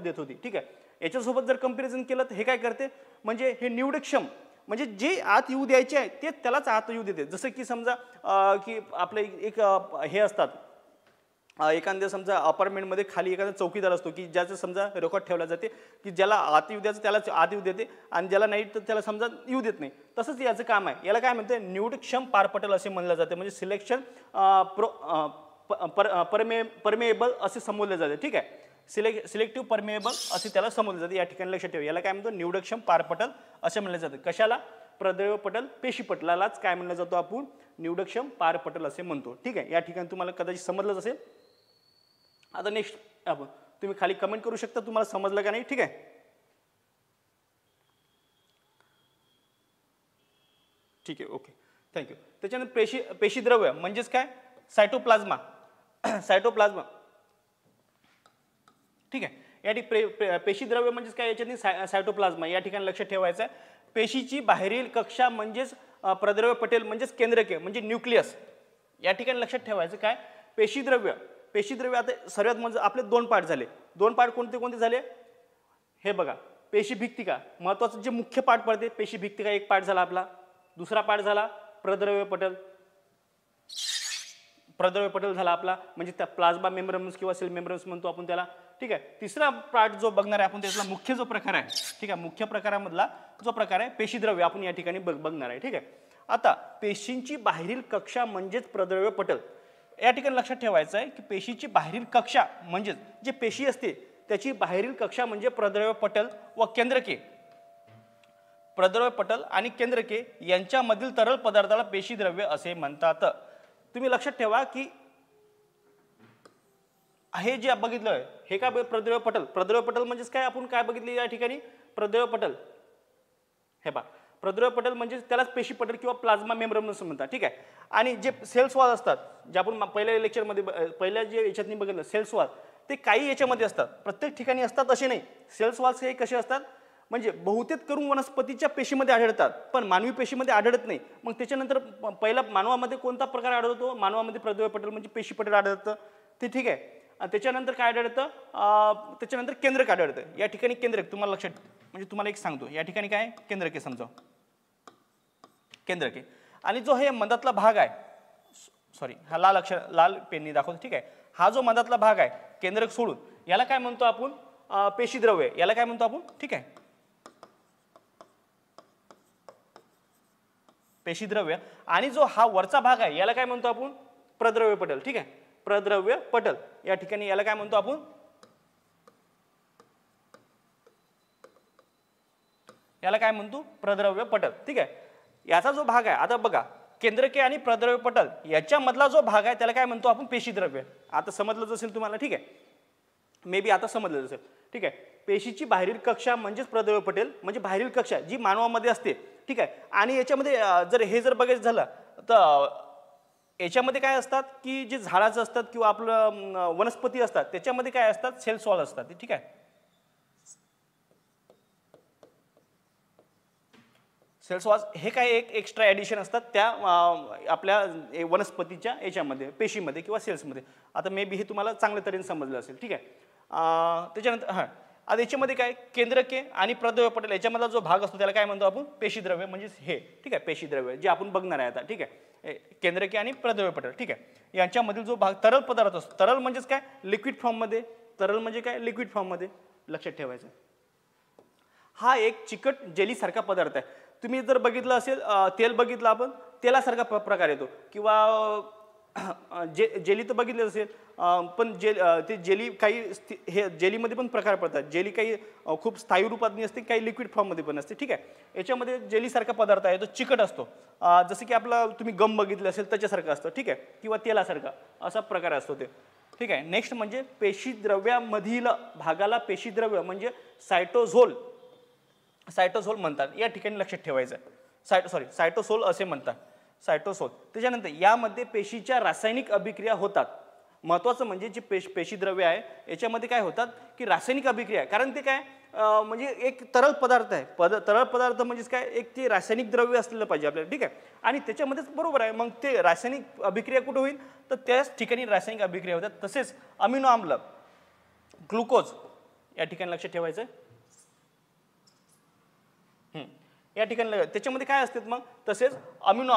देत होती. ठीक आहे, याच्यासोबत जर कंपॅरिझन केलं तर हे काय करते म्हणजे हे निवडक्षम म्हणजे जे आत येऊ द्यायचे आहे ते त्यालाच आत येऊ देते. जसं की समजा की आपले एक हे असतात एखाद्या समजा अपार्टमेंटमध्ये खाली एखादा चौकीदार असतो की ज्याचं समजा रेकॉर्ड ठेवला जाते की ज्याला आत येऊ द्यायचं त्याला आत येऊ देते आणि ज्याला नाही तर त्याला समजा येऊ देत नाही. तसंच याचं काम आहे. याला काय म्हणते निवडक्षम पारपटल असे म्हणलं जाते. म्हणजे सिलेक्शन परमेएबल असे संबोधले जाते. ठीक आहे, सिलेक्टिव्ह परमेएबल असे त्याला संबोधले जाते. या ठिकाणी लक्षात ठेवा. याला काय म्हणतो निवडक्षम पारपटल असे म्हणले जाते. कशाला? प्रद्रव्य पटल पेशीपटलालाच काय म्हणलं जातो आपण निवडक्षम पारपटल असे म्हणतो. ठीक आहे, या ठिकाणी तुम्हाला कदाचित समजलंच असेल. आता नेक्स्ट आपण तुम्ही खाली कमेंट करू शकता तुम्हाला समजलं का नाही. ठीक आहे, ठीक आहे, ओके, थँक्यू. त्याच्यानंतर पेशीद्रव्य म्हणजेच काय सायटोप्लाझ्मा सायटोप्लाझ्मा. ठीक आहे, या ठिकाणी पेशीद्रव्य म्हणजेच काय याच्यातनी सायटोप्लाझ्मा या ठिकाणी लक्षात ठेवायचं आहे. पेशीची बाहेरील कक्षा म्हणजेच प्रद्रव्य पटेल म्हणजेच केंद्रके म्हणजे न्यूक्लियस. या ठिकाणी लक्षात ठेवायचं काय पेशीद्रव्य आता सर्वात म्हणजे आपले दोन पार्ट झाले. दोन पार्ट कोणते कोणते झाले हे बघा. पेशीभिक्तिका महत्वाचं जे मुख्य पार्ट पडते पेशीभिक्तिका एक पार्ट झाला आपला. दुसरा पार्ट झाला प्रद्रव्य पटल झाला आपला म्हणजे त्या प्लाझ्मा मेम्ब्रेन्स किंवा सेल मेम्ब्रेन्स म्हणतो आपण त्याला. ठीक आहे, तिसरा पार्ट जो बघणार आहे आपण त्यातला मुख्य जो प्रकार आहे. ठीक आहे, मुख्य प्रकारामधला जो प्रकार आहे पेशीद्रव्य आपण या ठिकाणी बघणार आहे. ठीक आहे, आता पेशींची बाहेरील कक्षा म्हणजेच प्रद्रव्य पटल. या ठिकाणी लक्षात ठेवायचं आहे की पेशीची बाहेरील कक्षा म्हणजेच जे पेशी असते त्याची बाहेरील कक्षा म्हणजे प्रद्रव्य पटल व केंद्रके. प्रद्रव्य पटल आणि केंद्रके यांच्यामधील तरल पदार्थाला पेशीद्रव्य असे म्हणतात. तुम्ही लक्षात ठेवा की हे जे बघितलं हे काय प्रद्रव्य पटल म्हणजेच काय आपण काय बघितले या ठिकाणी प्रद्रव्य पटल. हे बा प्रद्रव्य पटल म्हणजे त्यालाच पेशी पटल किंवा प्लाझ्मा मेम्ब्रेन म्हणतात. ठीक आहे, आणि जे सेल्स वॉल असतात जे आपण पहिल्या लेक्चरमध्ये पहिल्या जे याच्यातनी बघितलं सेल्स वॉल ते काही याच्यामध्ये असतात प्रत्येक ठिकाणी असतात असे नाही. सेल्स वॉल्स हे कसे असतात म्हणजे बहुतेक करून वनस्पतीच्या पेशीमध्ये आढळतात पण मानवी पेशीमध्ये आढळत नाही. मग त्याच्यानंतर पहिला मानवामध्ये कोणता प्रकार आढळतो मानवामध्ये प्रद्रव्य पटल म्हणजे पेशी पटल आढळतं ते. ठीक आहे, त्याच्यानंतर काय आढळतं त्याच्यानंतर केंद्रक आढळतं. या ठिकाणी केंद्रक तुम्हाला लक्षात म्हणजे तुम्हाला एक सांगतो या ठिकाणी काय केंद्रके समजा केंद्रके आणि जो हे मधातला भाग आहे सॉरी हा लाल पेननी दाखवतो. ठीक आहे, हा जो मधातला भाग आहे केंद्रक सोडून याला काय म्हणतो आपण पेशीद्रव्य याला काय म्हणतो आपण. ठीक आहे, पेशीद्रव्य आणि जो हा वरचा भाग आहे याला काय म्हणतो आपण प्रद्रव्य पटल. ठीक आहे, प्रद्रव्य पटल या ठिकाणी याला काय म्हणतो आपण याला काय म्हणतो प्रद्रव्य पटल. ठीक आहे, याचा जो भाग आहे आता बघा केंद्रके आणि प्रद्रव्य पटल याच्यामधला जो भाग आहे त्याला काय म्हणतो आपण पेशीद्रव्य. आता समजलंच असेल तुम्हाला. ठीक आहे, मे बी आता समजलं असेल. ठीक आहे, पेशीची बाहेरील कक्षा म्हणजेच प्रद्रव्य पटेल म्हणजे बाहेरील कक्षा जी मानवामध्ये असते. ठीक आहे, आणि याच्यामध्ये जर हे जर बघायचं झालं तर याच्यामध्ये काय असतात की जे झाडाचं असतात किंवा आपलं वनस्पती असतात त्याच्यामध्ये काय असतात सेल्स वॉल असतात. ठीक आहे, सेल्स वॉल्स हे काय एक एक्स्ट्रा ॲडिशन असतात त्या आपल्या वनस्पतीच्या याच्यामध्ये पेशीमध्ये किंवा सेल्समध्ये. आता मे बी हे तुम्हाला चांगल्या तऱ्हेने समजलं असेल. ठीक आहे, त्याच्यानंतर हां आता याच्यामध्ये काय केंद्रके आणि प्रद्रव्य पटल याच्यामधला जो भाग असतो त्याला काय म्हणतो आपण पेशीद्रव्य म्हणजे हे. ठीक आहे, पेशीद्रव्य जे आपण बघणार आहे आता. ठीक आहे, केंद्रके आणि प्रद्रव्य पटल. ठीक आहे, यांच्यामधील जो भाग तरल पदार्थ असतो तरल म्हणजेच काय लिक्विड फॉर्ममध्ये. तरल म्हणजे काय लिक्विड फॉर्ममध्ये लक्षात ठेवायचं. हा एक चिकट जेलीसारखा पदार्थ आहे. तुम्ही जर बघितलं असेल तेल बघितलं आपण तेलासारखा प्रकार येतो किंवा जेली तर बघितलं असेल, पण ते जेली काही हे जेलीमध्ये पण प्रकार पडतात. जेली काही खूप स्थायी रूपात असते, काही लिक्विड फॉर्ममध्ये पण असते. ठीक आहे, याच्यामध्ये जेलीसारखा पदार्थ आहे तो चिकट असतो, जसं की आपला तुम्ही गम बघितलं असेल त्याच्यासारखं असतं. ठीक आहे, किंवा तेलासारखा असा प्रकार असतो ते. ठीक आहे, नेक्स्ट म्हणजे पेशीद्रव्यामधील भागाला पेशीद्रव्य म्हणजे सायटोझोल म्हणतात. या ठिकाणी लक्षात ठेवायचं आहे. सायटोसोल असे म्हणतात, सायटोसोल. त्याच्यानंतर यामध्ये पेशीच्या रासायनिक अभिक्रिया होतात. महत्त्वाचं म्हणजे जे पेशीद्रव्य आहे याच्यामध्ये काय होतात की रासायनिक अभिक्रिया, कारण ते काय म्हणजे एक तरल पदार्थ आहे. तरल पदार्थ म्हणजेच काय, एक ते रासायनिक द्रव्य असलेलं पाहिजे आपल्याला. ठीक आहे, आणि त्याच्यामध्येच बरोबर आहे मग ते रासायनिक अभिक्रिया कुठे होईल, तर त्याच ठिकाणी रासायनिक अभिक्रिया होतात. तसेच अमिनो आम्ल, ग्लुकोज या ठिकाणी लक्षात ठेवायचं. या ठिकाणी त्याच्यामध्ये काय असतात मग, तसेच अमिनो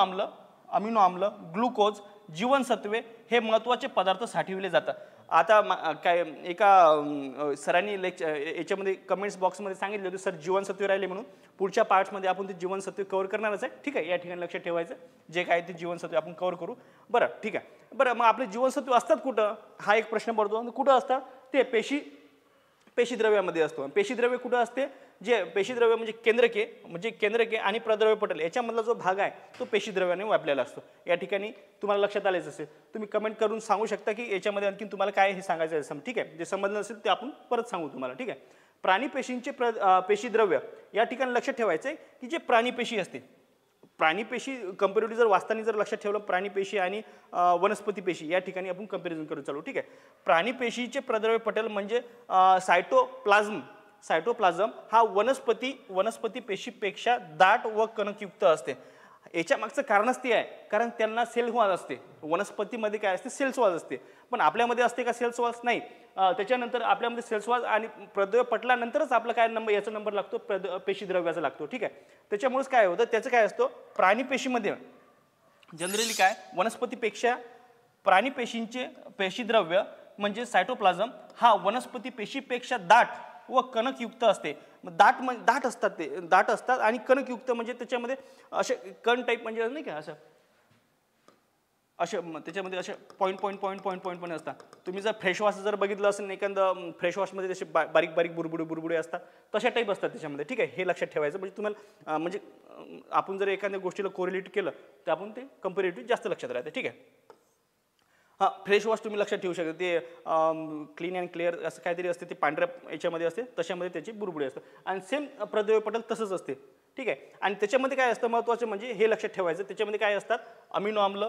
आम्ल, ग्लुकोज, जीवनसत्वे हे महत्त्वाचे पदार्थ साठविले जातात. आता काय एका सरांनी याच्यामध्ये कमेंट्स बॉक्समध्ये सांगितले होते, सर जीवनसत्वे राहिले म्हणून. पुढच्या पार्ट्समध्ये आपण ते जीवनसत्वे कव्हर करणारच आहे. ठीक आहे, या ठिकाणी लक्षात ठेवायचं, जे काय ते जीवनसत्वे आपण कव्हर करू. बरं, ठीक आहे. बरं, मग आपले जीवनसत्वे असतात कुठं, हा एक प्रश्न पडतो. कुठं असतात ते, पेशीद्रव्यामध्ये असतो. पेशीद्रव्य कुठं असते, जे पेशीद्रव्य म्हणजे केंद्रके आणि प्रद्रव्य पटल याच्यामधला जो भाग आहे तो पेशीद्रव्याने व्यापलेला असतो. या ठिकाणी तुम्हाला लक्षात आलेच असेल. तुम्ही कमेंट करून सांगू शकता की याच्यामध्ये आणखी तुम्हाला काय हे सांगायचं आहे. ठीक आहे, जे समजलं असेल ते आपण परत सांगू तुम्हाला. ठीक आहे, प्राणी पेशींचे पेशीद्रव्य या ठिकाणी लक्षात ठेवायचं आहे की जे प्राणीपेशी असते, प्राणीपेशी कंपॅरेटिव्ह जर वाचताना जर लक्षात ठेवलं, प्राणीपेशी आणि वनस्पती पेशी या ठिकाणी आपण कंपॅरिझन करू चालू. ठीक आहे, प्राणीपेशीचे प्रद्रव्य पटल म्हणजे सायटोप्लाझम हा वनस्पती पेशीपेक्षा दाट व कणकयुक्त असते. याच्या मागचं कारणच ते आहे, कारण त्यांना सेल वॉल असते. वनस्पतीमध्ये काय असते, सेल्स वॉल असते. पण आपल्यामध्ये असते का सेल्स वॉल्स? नाही. त्याच्यानंतर आपल्यामध्ये सेल्स वॉल आणि प्रद्रव्य पटल्यानंतरच आपला काय नंबर, याचा नंबर लागतो, पेशीद्रव्याचा लागतो. ठीक आहे, त्याच्यामुळेच काय होतं, त्याचं काय असतं, प्राणीपेशीमध्ये जनरली काय, वनस्पतीपेक्षा प्राणीपेशींचे पेशीद्रव्य म्हणजे सायटोप्लाझम हा वनस्पती पेशीपेक्षा दाट व कणकयुक्त असते. दाट असतात आणि कणकयुक्त म्हणजे त्याच्यामध्ये असे कण टाईप म्हणजे नाही का, असे त्याच्यामध्ये असे पॉईंट असतात. तुम्ही जर फ्रेश वॉश जर बघितलं असेल, एखादं फ्रेश वॉशमध्ये जसे बारीक बुरबुडे असतात, तशा टाईप असतात त्याच्यामध्ये. ठीक आहे, हे लक्षात ठेवायचं. म्हणजे तुम्हाला म्हणजे आपण जर एखाद्या गोष्टीला कोरिलेट केलं तर आपण ते कंपॅरेटिव्ह जास्त लक्षात राहते. ठीक आहे, हां, फ्रेश वॉश तुम्ही लक्षात ठेवू शकता. ते क्लीन अँड क्लिअर असं काहीतरी असते, ते पांढऱ्या याच्यामध्ये असते, तशामध्ये त्याची बुरबुडे असतात. आणि सेम प्रद्रव्य पटल तसंच असते. ठीक आहे, आणि त्याच्यामध्ये काय असतं महत्त्वाचं म्हणजे हे लक्षात ठेवायचं, त्याच्यामध्ये काय असतात, अमिनो आम्ल,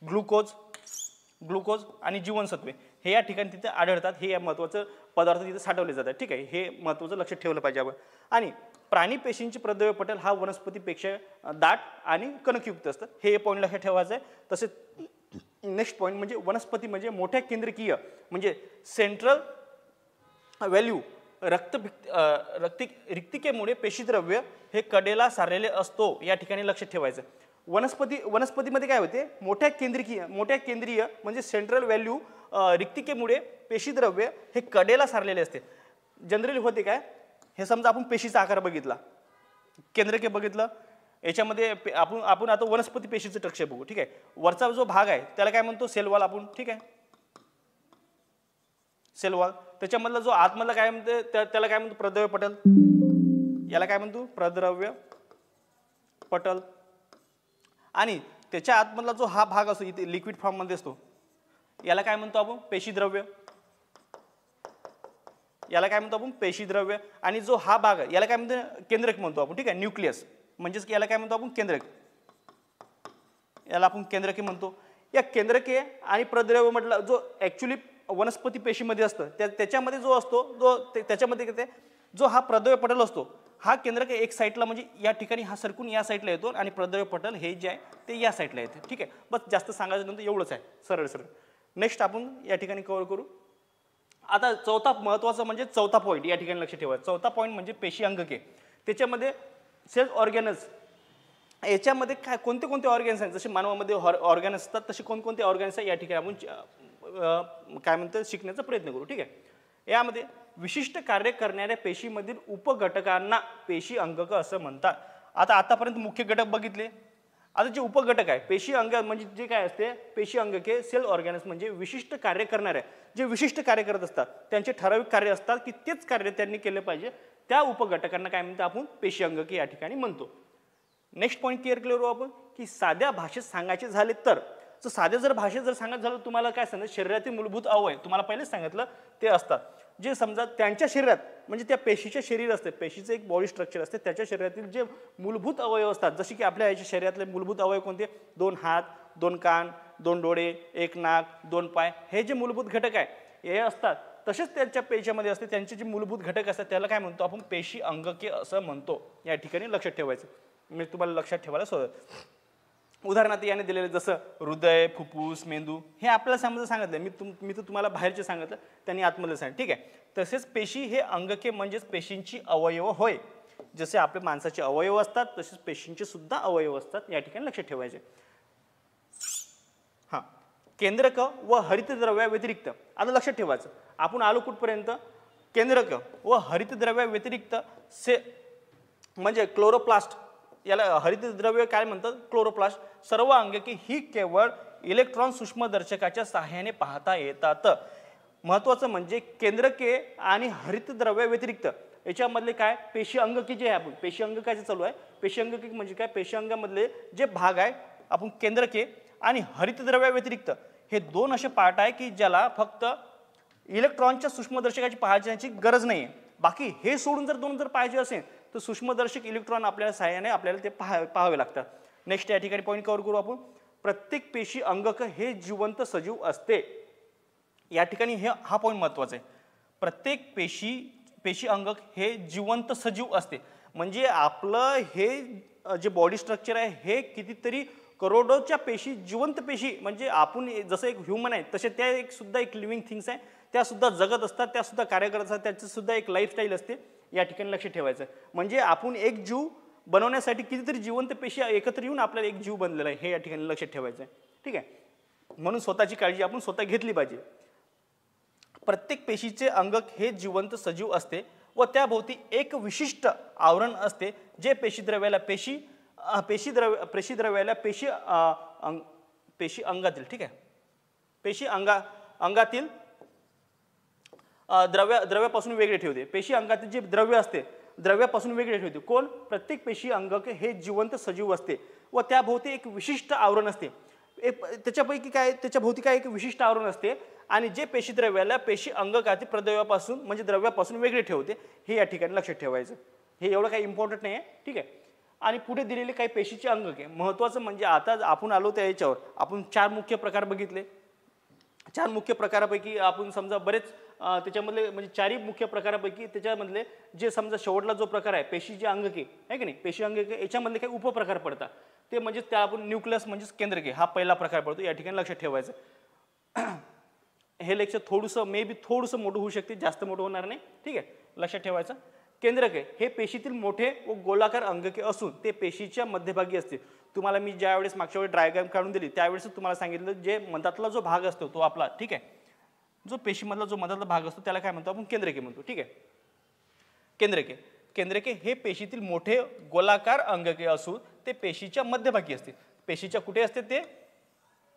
ग्लुकोज आणि जीवनसत्वे हे या ठिकाणी तिथे आढळतात. हे महत्त्वाचं पदार्थ तिथे साठवले जातात. ठीक आहे, हे महत्त्वाचं लक्षात ठेवलं पाहिजे आपण. आणि प्राणी पेशींचे प्रद्रव्य पटल हा वनस्पतीपेक्षा दाट आणि कणकयुक्त असतं. हे पॉईंट लक्षात ठेवायचं आहे. तसेच नेक्स्ट पॉईंट म्हणजे वनस्पती म्हणजे मोठ्या केंद्रकीय म्हणजे सेंट्रल व्हॅल्यू रिक्तिकेमुळे पेशीद्रव्य हे कडेला सारलेले असतो. या ठिकाणी लक्षात ठेवायचं. वनस्पतीमध्ये काय होते, मोठ्या केंद्रीय म्हणजे सेंट्रल व्हॅल्यू रिक्तिकेमुळे पेशीद्रव्य हे कडेला सारलेले असते. जनरली होते काय, हे समजा आपण पेशीचा आकार बघितला, केंद्रके बघितलं, याच्यामध्ये आपण आता वनस्पती पेशीचं स्ट्रक्चर बघू. ठीक आहे, वरचा जो भाग आहे त्याला काय म्हणतो, सेल वॉल आपण. ठीक आहे, सेल वॉल. त्याच्यामधला जो आतमधला काय म्हणते त्याला काय म्हणतो, प्रद्रव्य पटल. याला काय म्हणतो, प्रद्रव्य पटल. आणि त्याच्या आतमधला जो हा भाग असतो, इथे लिक्विड फॉर्म मध्ये असतो, याला काय म्हणतो आपण, पेशीद्रव्य. पेशीद्रव्य. आणि जो हा भाग आहे याला काय म्हणतो, केंद्रक म्हणतो आपण. ठीक आहे, न्यूक्लियस म्हणजेच याला काय म्हणतो आपण, केंद्रक. याला आपण केंद्रके म्हणतो. या केंद्रके आणि प्रद्रव्य म्हटलं जो ऍक्च्युली वनस्पती पेशीमध्ये असतं, त्याच्यामध्ये जो असतो त्याच्यामध्ये जो हा प्रद्रव्य पटल असतो, हा केंद्रक एक साईडला म्हणजे या ठिकाणी हा सरकून या साईडला येतो आणि प्रद्रव्य पटल हे जे आहे ते या साईडला येते. ठीक आहे, बस जास्त सांगायचं नंतर एवढंच आहे, सरळ. नेक्स्ट आपण या ठिकाणी कव्हर करू. आता चौथा महत्त्वाचा म्हणजे चौथा पॉईंट या ठिकाणी लक्ष ठेवायचं. चौथा पॉईंट म्हणजे पेशी अंगके. त्याच्यामध्ये सेल ऑर्गॅनस. याच्यामध्ये काय कोणते ऑर्गॅन्स आहेत, जसे मानवामध्ये ऑर्गॅन्स असतात तसे कोणकोणते ऑर्गॅन्स आहे या ठिकाणी आपण काय म्हणतात शिकण्याचा प्रयत्न करू. ठीक आहे, यामध्ये विशिष्ट कार्य करणाऱ्या पेशीमधील उपघटकांना पेशी अंगक असं म्हणतात. आतापर्यंत मुख्य घटक बघितले, आता जे उपघटक आहे पेशी अंग म्हणजे जे काय असते पेशी अंगके सेल ऑर्गॅनिझम म्हणजे विशिष्ट कार्य करणारे जे विशिष्ट कार्य करत असतात त्यांचे ठराविक कार्य असतात की तेच कार्य त्यांनी केले पाहिजे त्या उपघटकांना काय म्हणतो आपण पेशी अंगके या ठिकाणी म्हणतो. नेक्स्ट पॉईंट क्लिअर करू आपण की साध्या भाषेत सांगायचे झाले तर साध्या जर भाषेत जर सांगायचं झालं तुम्हाला काय सांगितलं शरीरातील मूलभूत अवयव तुम्हाला पहिलेच सांगितलं ते असतात जे समजा त्यांच्या शरीरात म्हणजे त्या पेशीचे शरीर असते पेशीचं एक बॉडी स्ट्रक्चर असते त्याच्या शरीरातील जे मूलभूत अवयव असतात जसे की आपल्या याच्या शरीरातले मूलभूत अवयव कोणते 2 हात 2 कान 2 डोळे 1 नाक 2 पाय हे जे मूलभूत घटक आहे हे असतात तसेच त्यांच्या पेशीमध्ये असते त्यांचे जे मूलभूत घटक असतात त्याला काय म्हणतो आपण पेशी अंगके असं म्हणतो या ठिकाणी लक्षात ठेवायचं मी तुम्हाला लक्षात ठेवायला सोडत उदाहरणार्थ याने दिलेले जसं हृदय फुफ्फुस मेंदू हे आपल्याला समजा सांगितलं मी तर तुम्हाला बाहेरचे सांगितलं त्यांनी आतमधलं सांगितलं ठीक आहे. तसेच पेशी हे अंगके म्हणजेच पेशींची अवयव होय जसे आपले माणसाचे अवयव असतात तसेच पेशींचे सुद्धा अवयव असतात या ठिकाणी लक्षात ठेवायचे. हां केंद्रक व हरितद्रव्या व्यतिरिक्त आता लक्षात ठेवायचं आपण आलो कुठपर्यंत केंद्रक व हरितद्रव्या व्यतिरिक्त म्हणजे क्लोरोप्लास्ट याला हरितद्रव्य काय म्हणतात क्लोरोप्लास्ट सर्व अंगके ही केवळ इलेक्ट्रॉन सूक्ष्मदर्शकाच्या सहाय्याने पाहता येतात. महत्त्वाचं म्हणजे केंद्रके आणि हरितद्रव्य व्यतिरिक्त याच्यामधले काय पेशी अंगके जे आहे आपण पेशी अंग काय चालू आहे पेशी अंगके म्हणजे काय पेशी अंगामधले जे भाग आहे आपण केंद्रके आणि हरितद्रव्या व्यतिरिक्त हे 2 असे पार्ट आहे की ज्याला फक्त इलेक्ट्रॉनच्या सूक्ष्मदर्शकाची पाहण्याची गरज नाही आहे बाकी हे सोडून जर 2 जर पाहिजे असेल तर सूक्ष्मदर्शक इलेक्ट्रॉन आपल्याला सहाय्याने आपल्याला ते पाहावे लागतात. नेक्स्ट या ठिकाणी पॉईंट कव्हर करू आपण प्रत्येक पेशी अंगक हे जिवंत सजीव असते या ठिकाणी हा पॉईंट महत्त्वाचा आहे. प्रत्येक पेशी अंगक हे जिवंत सजीव असते म्हणजे आपलं हे जे बॉडी स्ट्रक्चर आहे हे कितीतरी करोडोच्या पेशी जिवंत पेशी म्हणजे आपण जसं एक ह्युमन आहे तसे त्या सुद्धा एक लिव्हिंग थिंग्स आहे त्या सुद्धा जगत असतात त्या सुद्धा कार्य करत असतात त्याचं सुद्धा एक लाईफस्टाईल असते या ठिकाणी लक्ष ठेवायचं. म्हणजे आपण एक जीव बनवण्यासाठी कितीतरी जिवंत पेशी एकत्र येऊन आपल्याला एक जीव बनलेला आहे हे या ठिकाणी लक्षात ठेवायचं आहे ठीक आहे. म्हणून स्वतःची काळजी आपण स्वतः घेतली पाहिजे. प्रत्येक पेशीचे अंगक हे जिवंत सजीव असते व त्याभोवती एक विशिष्ट आवरण असते जे पेशीद्रव्याला पेशी अंगातील ठीक आहे पेशी अंगातील द्रव्यापासून वेगळे ठेवते. पेशी अंगातील जे द्रव्य असते द्रव्यापासून वेगळे ठेवते कोण प्रत्येक पेशी अंगक हे जिवंत सजीव असते व त्याभोवती एक विशिष्ट आवरण असते. त्याच्यापैकी काय त्याच्याभोवती काय एक विशिष्ट आवरण असते आणि जे पेशीद्रव्याला पेशी अंगकातील प्रद्रव्यापासून म्हणजे द्रव्यापासून वेगळे ठेवते हे या ठिकाणी लक्षात ठेवायचं. हे एवढं काही इम्पॉर्टंट नाही आहे ठीक आहे. आणि पुढे दिलेले काही पेशीचे अंगके महत्त्वाचं म्हणजे आता आपण आलो त्या याच्यावर आपण 4 मुख्य प्रकार बघितले. 4 मुख्य प्रकारापैकी आपण समजा बरेच त्याच्यामधले म्हणजे 4 मुख्य प्रकारापैकी त्याच्यामधले जे समजा शेवटला जो प्रकार आहे पेशीचे अंगके आहे की नाही पेशी अंगके याच्यामधले काही उपप्रकार पडतात ते म्हणजे त्या आपण न्यूक्लियस म्हणजेच केंद्रके हा पहिला प्रकार पडतो या ठिकाणी लक्षात ठेवायचं. हे लेक्चर थोडंसं मे बी थोडंसं मोठं होऊ शकते जास्त मोठं होणार नाही ठीक आहे लक्षात ठेवायचं. केंद्रके हे पेशीतील मोठे व गोलाकार अंगके असून ते पेशीच्या मध्यभागी असते. तुम्हाला मी ज्यावेळेस मागच्या वेळेस डायग्राम काढून दिली त्यावेळेस तुम्हाला सांगितलं जे मधातला जो भाग असतो तो आपला ठीक आहे जो पेशीमधला जो मधातला भाग असतो त्याला काय म्हणतो आपण केंद्रके म्हणतो ठीक आहे. केंद्रके हे पेशीतील मोठे गोलाकार अंगके असून ते पेशीच्या मध्यभागी असते. पेशीच्या कुठे असते ते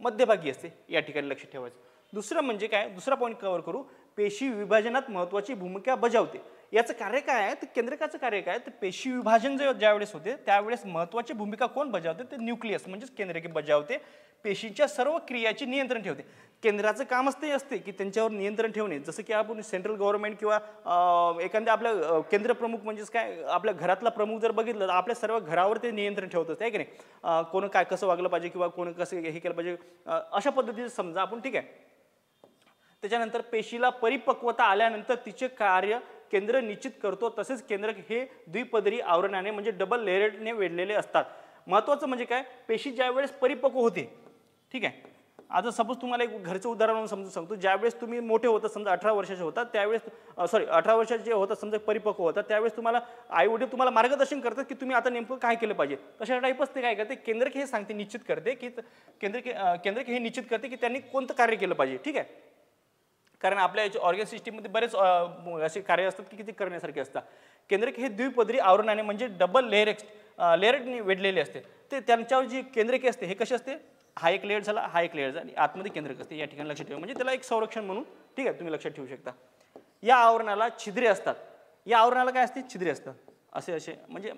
मध्यभागी असते या ठिकाणी लक्ष ठेवायचं. दुसरं म्हणजे काय दुसरा पॉईंट कव्हर करू पेशी विभाजनात महत्त्वाची भूमिका बजावते. याचं कार्य काय आहे तर केंद्रकाचं कार्य काय तर पेशी विभाजन ज्यावेळेस होते त्यावेळेस महत्त्वाची भूमिका कोण बजावते ते न्यूक्लियस म्हणजेच केंद्रके बजावते. पेशींच्या सर्व क्रियाची नियंत्रण ठेवते. केंद्राचं कामच ते असते की त्यांच्यावर नियंत्रण ठेवणे जसं की आपण सेंट्रल गव्हर्नमेंट किंवा एखाद्या आपल्या केंद्र प्रमुख म्हणजेच काय आपल्या घरातला प्रमुख जर बघितलं तर आपल्या सर्व घरावर ते नियंत्रण ठेवत असते आहे की नाही. कोण काय कसं वागलं पाहिजे किंवा कोण कसं हे केलं पाहिजे अशा पद्धतीने समजा आपण ठीक आहे. त्याच्यानंतर पेशीला परिपक्वता आल्यानंतर तिचे कार्य केंद्र निश्चित करतो. तसेच केंद्रक हे द्विपदरी आवरणाने म्हणजे डबल लेयरने वेढलेले असतात. महत्त्वाचं म्हणजे काय पेशी ज्यावेळेस परिपक्व होते ठीक आहे. आता सपोज तुम्हाला एक घरचं उदाहरण म्हणून समजून सांगतो. ज्यावेळेस तुम्ही मोठे होता समजा 18 वर्षाचे होतात त्यावेळेस 18 वर्षाचे होतात समजा परिपक्व होतात त्यावेळेस तुम्हाला आई वडील तुम्हाला मार्गदर्शन करतात की तुम्ही आता नेमकं काय केलं पाहिजे. तशा टाईपच ते काय करते केंद्रक हे सांगते निश्चित करते की केंद्रक हे निश्चित करते की त्यांनी कोणतं कार्य केलं पाहिजे ठीक आहे. कारण आपल्या याच्या ऑर्गन सिस्टीममध्ये बरेच असे कार्य असतात की किती करण्यासारखे असतात. केंद्रक हे द्विपदरी आवरणाने म्हणजे डबल लेअर लेअरने वेढलेले असते. ते त्यांच्यावर जी केंद्रके असते हे कसे असते, हा एक लेअर झाला, हा एक लेअर झाला आणि आतमध्ये केंद्रक असते. या ठिकाणी लक्षात ठेवा, म्हणजे त्याला एक संरक्षण म्हणून ठीक आहे तुम्ही लक्षात ठेवू शकता. या आवरणाला छिद्रे असतात. या आवरणाला काय असते, छिद्रे असतात. असे असे म्हणजे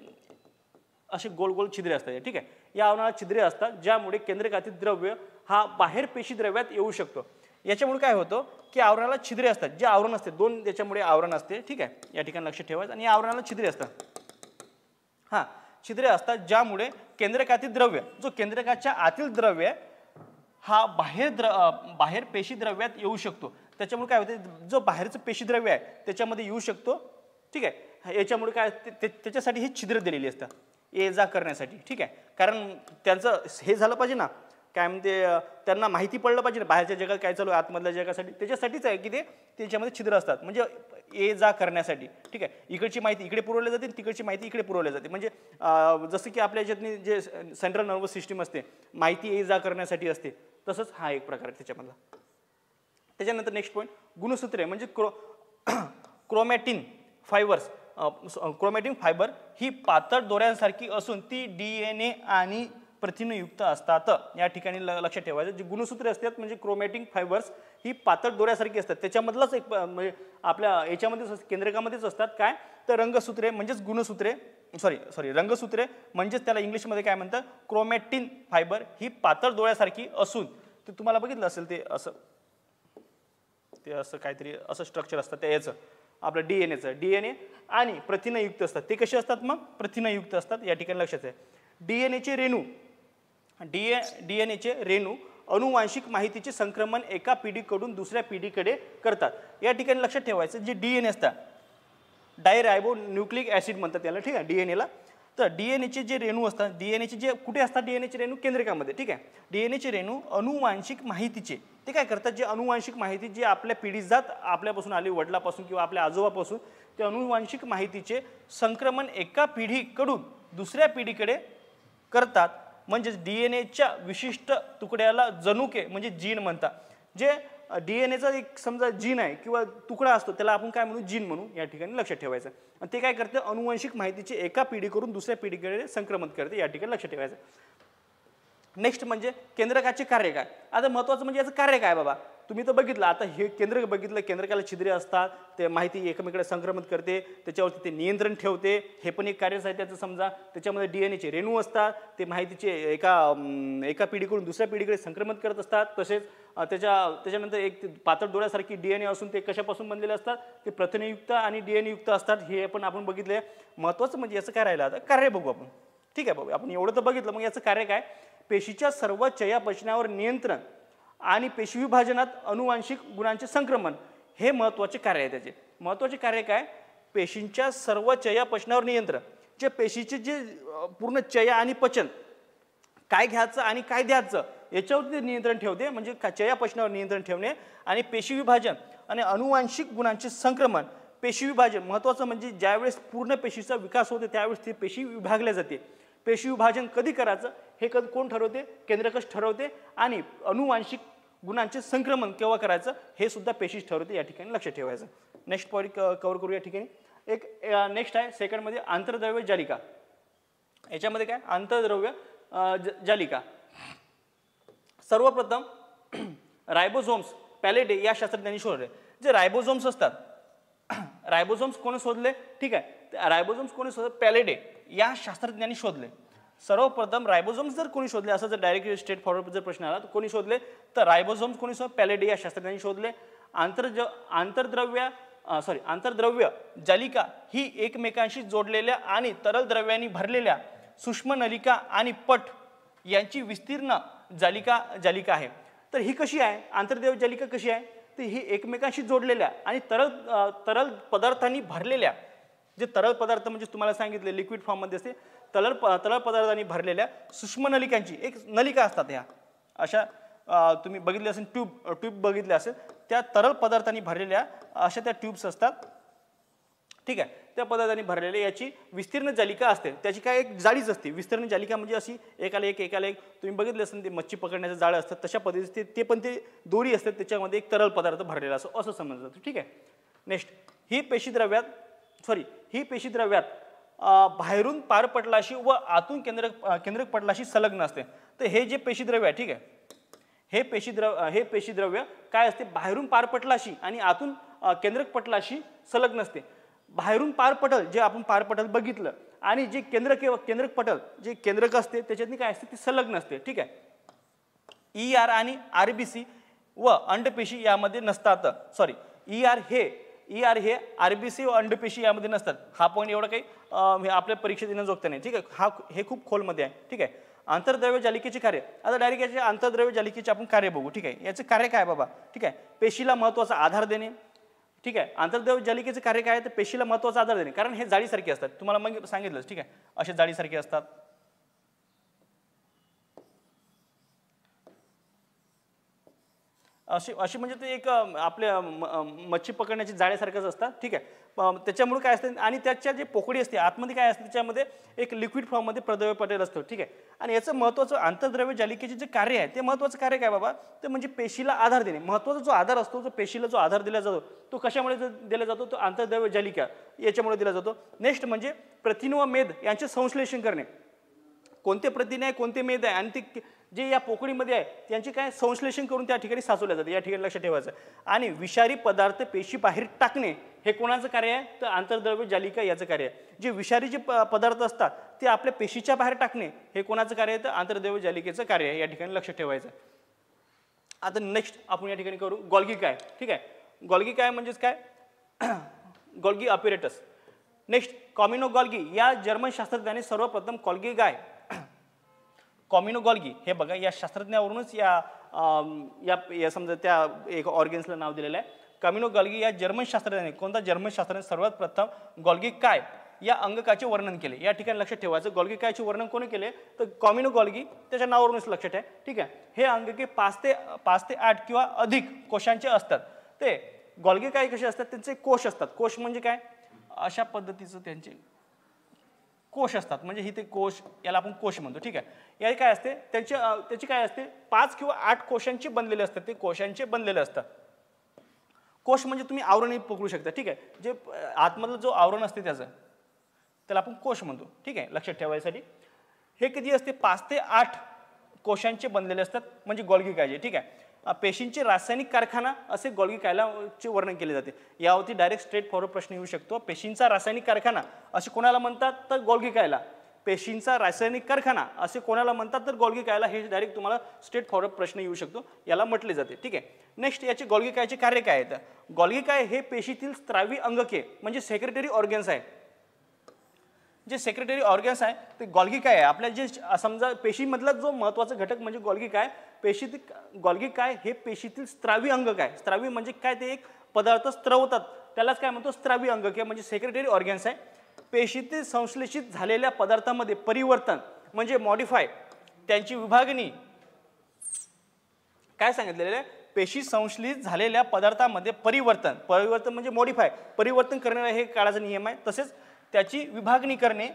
असे गोल गोल छिद्रे असतात. ठीक आहे, या आवरणाला छिद्रे असतात ज्यामुळे केंद्रकातील द्रव्य हा बाहेर पेशी द्रव्यात येऊ शकतो. याच्यामुळे काय होतं की आवरणाला छिद्रे असतात. जे आवरण असते दोन त्याच्यामुळे आवरण असते. ठीक आहे, या ठिकाणी लक्षात ठेवायचं. आणि या आवरणाला छिद्रे असतात. हां, छिद्रे असतात ज्यामुळे केंद्रकातील द्रव्य, जो केंद्रकाच्या आतील द्रव्य हा बाहेर पेशी द्रव्यात येऊ शकतो. त्याच्यामुळे काय होते, जो बाहेरचं पेशी द्रव्य आहे त्याच्यामध्ये येऊ शकतो. ठीक आहे, याच्यामुळे काय त्याच्यासाठी ही छिद्र दिलेली असतात ये जा करण्यासाठी. ठीक आहे, कारण त्यांचं हे झालं पाहिजे ना, काय म्हणते त्यांना माहिती पडलं पाहिजे ना बाहेरच्या जगात काय चालू आहे आतमधल्या जगासाठी. त्याच्यासाठीच आहे की ते त्याच्यामध्ये छिद्र असतात म्हणजे ये जा करण्यासाठी. ठीक आहे, इकडची माहिती इकडे पुरवली जाते, तिकडची माहिती इकडे पुरवली जाते. म्हणजे जसं की आपल्या याच्यातनी जे सेंट्रल नर्वस सिस्टीम असते माहिती ये जा करण्यासाठी असते, तसंच हा एक प्रकार आहे त्याच्यामधला. त्याच्यानंतर नेक्स्ट पॉईंट गुणसूत्रे म्हणजे क्रोमॅटिन फायबर्स. क्रोमॅटिन फायबर ही पातळ दोऱ्यांसारखी असून ती DNA आणि प्रथिनयुक्त असतात. या ठिकाणी लक्षात ठेवायचं, जी गुणसूत्रे असतात म्हणजे क्रोमॅटिन फायबर्स ही पातळ दोऱ्यासारखी असतात. त्याच्यामधलाच एक म्हणजे आपल्या याच्यामध्येच केंद्रकामध्येच असतात काय तर रंगसूत्रे म्हणजेच गुणसूत्रे रंगसूत्रे म्हणजेच त्याला इंग्लिशमध्ये काय म्हणतात क्रोमॅटिन फायबर ही पातळ दोऱ्यासारखी असून ते तुम्हाला बघितलं असेल ते असं काहीतरी असं स्ट्रक्चर असतं त्या याचं आपलं DNA आणि प्रथिनयुक्त असतात. ते कसे असतात मग प्रथिनयुक्त असतात. या ठिकाणी लक्षात आहे. डीएनएचे रेणू अनुवांशिक माहितीचे संक्रमण एका पिढीकडून दुसऱ्या पिढीकडे करतात. या ठिकाणी लक्षात ठेवायचं जे DNA असतात डायरायबो न्यूक्लिक ऍसिड म्हणतात त्याला. ठीक आहे, डीएनएला. तर डीएनएचे जे रेणू असतात, डीएनएचे जे कुठे असतात डीएनएचे रेणू केंद्रकामध्ये. ठीक आहे, डीएनएचे रेणू अनुवांशिक माहितीचे ते काय करतात, जे अनुवांशिक माहिती जी आपल्या पिढीजात आपल्यापासून आली वडिलापासून किंवा आपल्या आजोबापासून, ते अनुवांशिक माहितीचे संक्रमण एका पिढीकडून दुसऱ्या पिढीकडे करतात. म्हणजेच डीएनएच्या विशिष्ट तुकड्याला जनुके म्हणजे जीन म्हणतात. जे डीएनएचा एक समजा जीन आहे किंवा तुकडा असतो त्याला आपण काय म्हणू जीन म्हणू. या ठिकाणी लक्षात ठेवायचं. आणि ते काय करते अनुवांशिक माहितीचे एका पिढीकडून दुसऱ्या पिढीकडे संक्रमण करते. या ठिकाणी लक्षात ठेवायचं. नेक्स्ट म्हणजे केंद्रकाचे कार्य काय. आता महत्त्वाचं म्हणजे याचं कार्य काय बाबा, तुम्ही तर बघितलं आता हे केंद्रक बघितलं, केंद्रकाला छिद्रे असतात, ते माहिती एकमेकडे संक्रमण करते, त्याच्यावरती ते नियंत्रण ठेवते, हे पण एक कार्यच आहे त्याचं समजा. त्याच्यामध्ये डीएनएचे रेणू असतात, ते माहितीचे एका पिढीकडून दुसऱ्या पिढीकडे संक्रमण करत असतात. तसेच त्याच्यानंतर एक पातळ डोळ्यासारखी डीएनए असून ते कशापासून बनलेले असतात, ते प्रथिनयुक्त आणि डीएनए युक्त असतात. हे पण आपण बघितले. महत्त्वाचं म्हणजे याचं काय राहिलं आता कार्य बघू आपण. ठीक आहे बाबा, आपण एवढं तर बघितलं, मग याचं कार्य काय. पेशीच्या सर्व चयापचनावर नियंत्रण आणि पेशी विभाजनात अनुवांशिक गुणांचे संक्रमण हे महत्त्वाचे कार्य आहे. त्याचे महत्त्वाचे कार्य काय, पेशींच्या सर्व चयापचनावर नियंत्रण, जे पेशीचे जे पूर्ण चया आणि पचन काय घ्यायचं आणि काय द्यायचं याच्यावरती नियंत्रण ठेवते. म्हणजे चयापचनावर नियंत्रण ठेवणे आणि पेशी विभाजन आणि अनुवांशिक गुणांचे संक्रमण. पेशी विभाजन महत्त्वाचं म्हणजे ज्यावेळेस पूर्ण पेशीचा विकास होते त्यावेळेस ती पेशी विभागल्या जाते. पेशी विभाजन कधी करायचं हे कोण ठरवते, केंद्रकच ठरवते. आणि अनुवांशिक गुणांचे संक्रमण केव्हा करायचं हे सुद्धा पेशीच ठरवते. या ठिकाणी लक्षात ठेवायचं. नेक्स्ट पॉईंट कव्हर करू या ठिकाणी. एक नेक्स्ट आहे सेकंडमध्ये आंतरद्रव्य जालिका. याच्यामध्ये काय आंतरद्रव्य जालिका. सर्वप्रथम रायबोझोम्स पॅलेडे या शास्त्रज्ञांनी शोधले. जे रायबोझोम्स असतात, रायबोझोम्स कोणी शोधले, ठीक आहे, रायबोझोम्स कोणी शोधले, पॅलेडे या शास्त्रज्ञांनी शोधले. सर्वप्रथम रायबोझोम्स जर कोणी शोधले, असं जर डायरेक्ट स्ट्रेट फॉरवर्ड जर प्रश्न आला तर कोणी शोधले, तर रायबोझोम्स कोणी शोधले, पॅलेडे या शास्त्रज्ञांनी शोधले. आंतरद्रव्य जालिका ही एकमेकांशी जोडलेल्या आणि तरल द्रव्यांनी भरलेल्या सूक्ष्म नलिका आणि पट यांची विस्तीर्ण जालिका आहे. तर ही कशी आहे आंतरद्रव्य जालिका कशी आहे, तर ही एकमेकांशी जोडलेल्या आणि तरल पदार्थांनी भरलेल्या, जे तरल पदार्थ म्हणजे तुम्हाला सांगितले लिक्विड फॉर्ममध्ये असते, तरल पदार्थांनी भरलेल्या सूक्ष्म नलिकांची एक नलिका असतात. ह्या अशा तुम्ही बघितले असेल ट्यूब बघितले असेल, त्या तरल पदार्थांनी भरलेल्या अशा त्या ट्यूब्स असतात. ठीक आहे, त्या पदार्थांनी भरलेल्या याची विस्तीर्ण जालिका असते. त्याची काय एक जाळीच असते. विस्तीर्ण जालिका म्हणजे अशी एकाला एक तुम्ही बघितले असेल ते मच्छी पकडण्याचं जाळं असतं तशा पद्धतीचे ते पण ते दोरी असतात, त्याच्यामध्ये एक तरल पदार्थ भरलेला असं समजलं जातं. ठीक आहे. नेक्स्ट ही पेशीद्रव्यात बाहेरून पार पटलाशी व आतून केंद्रक पटलाशी संलग्न असते. तर हे जे पेशीद्रव्य आहे, ठीक आहे, हे पेशीद्रव्य काय असते, बाहेरून पार पटलाशी आणि आतून केंद्रक पटलाशी संलग्न असते. बाहेरून पार पटल जे आपण पार पटल बघितलं आणि जे केंद्रक पटल जे केंद्रक असते त्याच्यातनी काय असते, ते संलग्न असते. ठीक आहे. ER आणि RBC व अंडपेशी यामध्ये नसतात. सॉरी, ER हे RBC व अंडपेशी यामध्ये नसतात. हा पॉईंट एवढा काही आपल्या परीक्षेत येण्याजोगता नाही. ठीक आहे. हे खूप खोलमध्ये आहे. ठीक आहे. आंतरद्रव्य जालिकेचे कार्य. आता डायरेक्ट याचे आंतरद्रव्य जालिकेचे आपण कार्य बघू. ठीक आहे. याचे कार्य काय बाबा. ठीक आहे. पेशीला महत्त्वाचा आधार देणे. ठीक आहे. आंतरद्रव्य जालिकेचे कार्य काय आहे, तर पेशीला महत्त्वाचा आधार देणे. कारण हे जाळीसारखे असतात, तुम्हाला मग सांगितलंच. ठीक आहे. असे जाळीसारखे असतात. अशी म्हणजे ते एक आपल्या मच्छी पकडण्याची जाळ्यासारखंच असतात. ठीक आहे. त्याच्यामुळे काय असतं आणि त्याच्या जे पोकळी असते आतमध्ये काय असते, त्याच्यामध्ये एक लिक्विड फॉर्ममध्ये प्रद्रव्य पटेल असतो. ठीक आहे. आणि याचं महत्त्वाचं आंतरद्रव्य जालिकेचे जे कार्य आहे ते महत्त्वाचं कार्य काय बाबा, ते म्हणजे पेशीला आधार देणे. महत्त्वाचा जो आधार असतो, जो पेशीला जो आधार दिला जातो तो कशामुळे दिला जातो, तो आंतरद्रव्य जालिका याच्यामुळे दिला जातो. नेक्स्ट म्हणजे प्रथिन व मेद यांचे संश्लेषण करणे. कोणते प्रथिन आहे, कोणते मेद आहे आणि ते जे या पोकळीमध्ये आहे त्यांचे काय संश्लेषण करून त्या ठिकाणी साचवल्या जाते. या ठिकाणी लक्षात ठेवायचं. आणि विषारी पदार्थ पेशी बाहेर टाकणे हे कोणाचं कार्य आहे, तर आंतरद्रव्य जालिका याचं कार्य आहे. जे विषारी जे पदार्थ असतात ते आपल्या पेशीच्या बाहेर टाकणे हे कोणाचं कार्य आहे, तर आंतरद्रव्य जालिकेचं कार्य आहे. या ठिकाणी लक्षात ठेवायचं. आता नेक्स्ट आपण या ठिकाणी करू गोल्गी काय. ठीक आहे. गोल्गी काय म्हणजेच काय, गोल्गी अपॅरेटस. नेक्स्ट कॉमिनो गोल्गी या जर्मन शास्त्रज्ञाने सर्वप्रथम गोल्गी काय कॉमिनो गोल्गी हे बघा या शास्त्रज्ञावरूनच या समजा त्या एक ऑर्गन्सला नाव दिलेलं आहे. कॉमिनो गोल्गी या जर्मन शास्त्रज्ञाने, कोणता जर्मन शास्त्रज्ञाने सर्वात प्रथम गोल्गी काय या अंगकाचे वर्णन केले. या ठिकाणी लक्षात ठेवायचं. गोल्गी कायचे वर्णन कोणी केले, तर कॉमिनो गोल्गी, त्याच्या नावावरूनच लक्षात आहे. ठीक आहे. हे अंगके 5 ते 8 किंवा अधिक कोशांचे असतात. ते गोल्गी काय कसे असतात, त्यांचे कोश असतात. कोश म्हणजे काय, अशा पद्धतीचं त्यांचे कोश असतात. म्हणजे ही ते कोश, याला आपण कोश म्हणतो. ठीक आहे. या काय असते, त्याची काय असते 5 किंवा 8 कोशांची बनलेले असतात. ते कोशांचे बनलेले असतात. कोश म्हणजे तुम्ही आवरणही पकडू शकता. ठीक आहे. जे आतमधलं जो आवरण असते त्याला आपण कोश म्हणतो. ठीक आहे. लक्षात ठेवायसाठी हे कधी असते 5 ते 8 कोशांचे बनलेले असतात, म्हणजे गोल्गी कायचे. ठीक आहे. पेशींचे रासायनिक कारखाना असे गोल्गी कायलाचे वर्णन केले जाते. यावरती डायरेक्ट स्ट्रेट फॉरवर्ड प्रश्न येऊ शकतो. पेशींचा रासायनिक कारखाना असे कोणाला म्हणतात, तर गोल्गी कायला. पेशींचा रासायनिक कारखाना असे कोणाला म्हणतात, तर गोल्गी कायला. हे डायरेक्ट तुम्हाला स्ट्रेट फॉरवर्ड प्रश्न येऊ शकतो, याला म्हटले जाते. ठीक आहे. नेक्स्ट याचे गोल्गी कायचे कार्य काय आहेत. गोल्गी काय हे पेशीतील स्त्रावी अंगके म्हणजे सेक्रेटरी ऑर्गन्स आहे. जे सेक्रेटरी ऑर्गन्स आहे ते गोल्गी काय आहे. आपल्या जे समजा पेशीमधला जो महत्त्वाचा घटक म्हणजे गोल्गी काय, गोल्गी काय हे पेशीतील स्त्रावी अंग काय. स्त्रावी म्हणजे काय, ते एक पदार्थ स्त्रवतात त्यालाच काय म्हणतो, स्त्रावी अंगके म्हणजे सेक्रेटरी ऑर्गन्स आहे. पेशीतील संश्लेषित झालेल्या पदार्थामध्ये परिवर्तन म्हणजे मॉडिफाय, त्यांची विभागणी काय सांगितलेलं आहे, पेशी संश्लेषित झालेल्या पदार्थामध्ये परिवर्तन म्हणजे मॉडिफाय, परिवर्तन करणे हे काळाचा नियम आहे. तसेच त्याची विभागणी करणे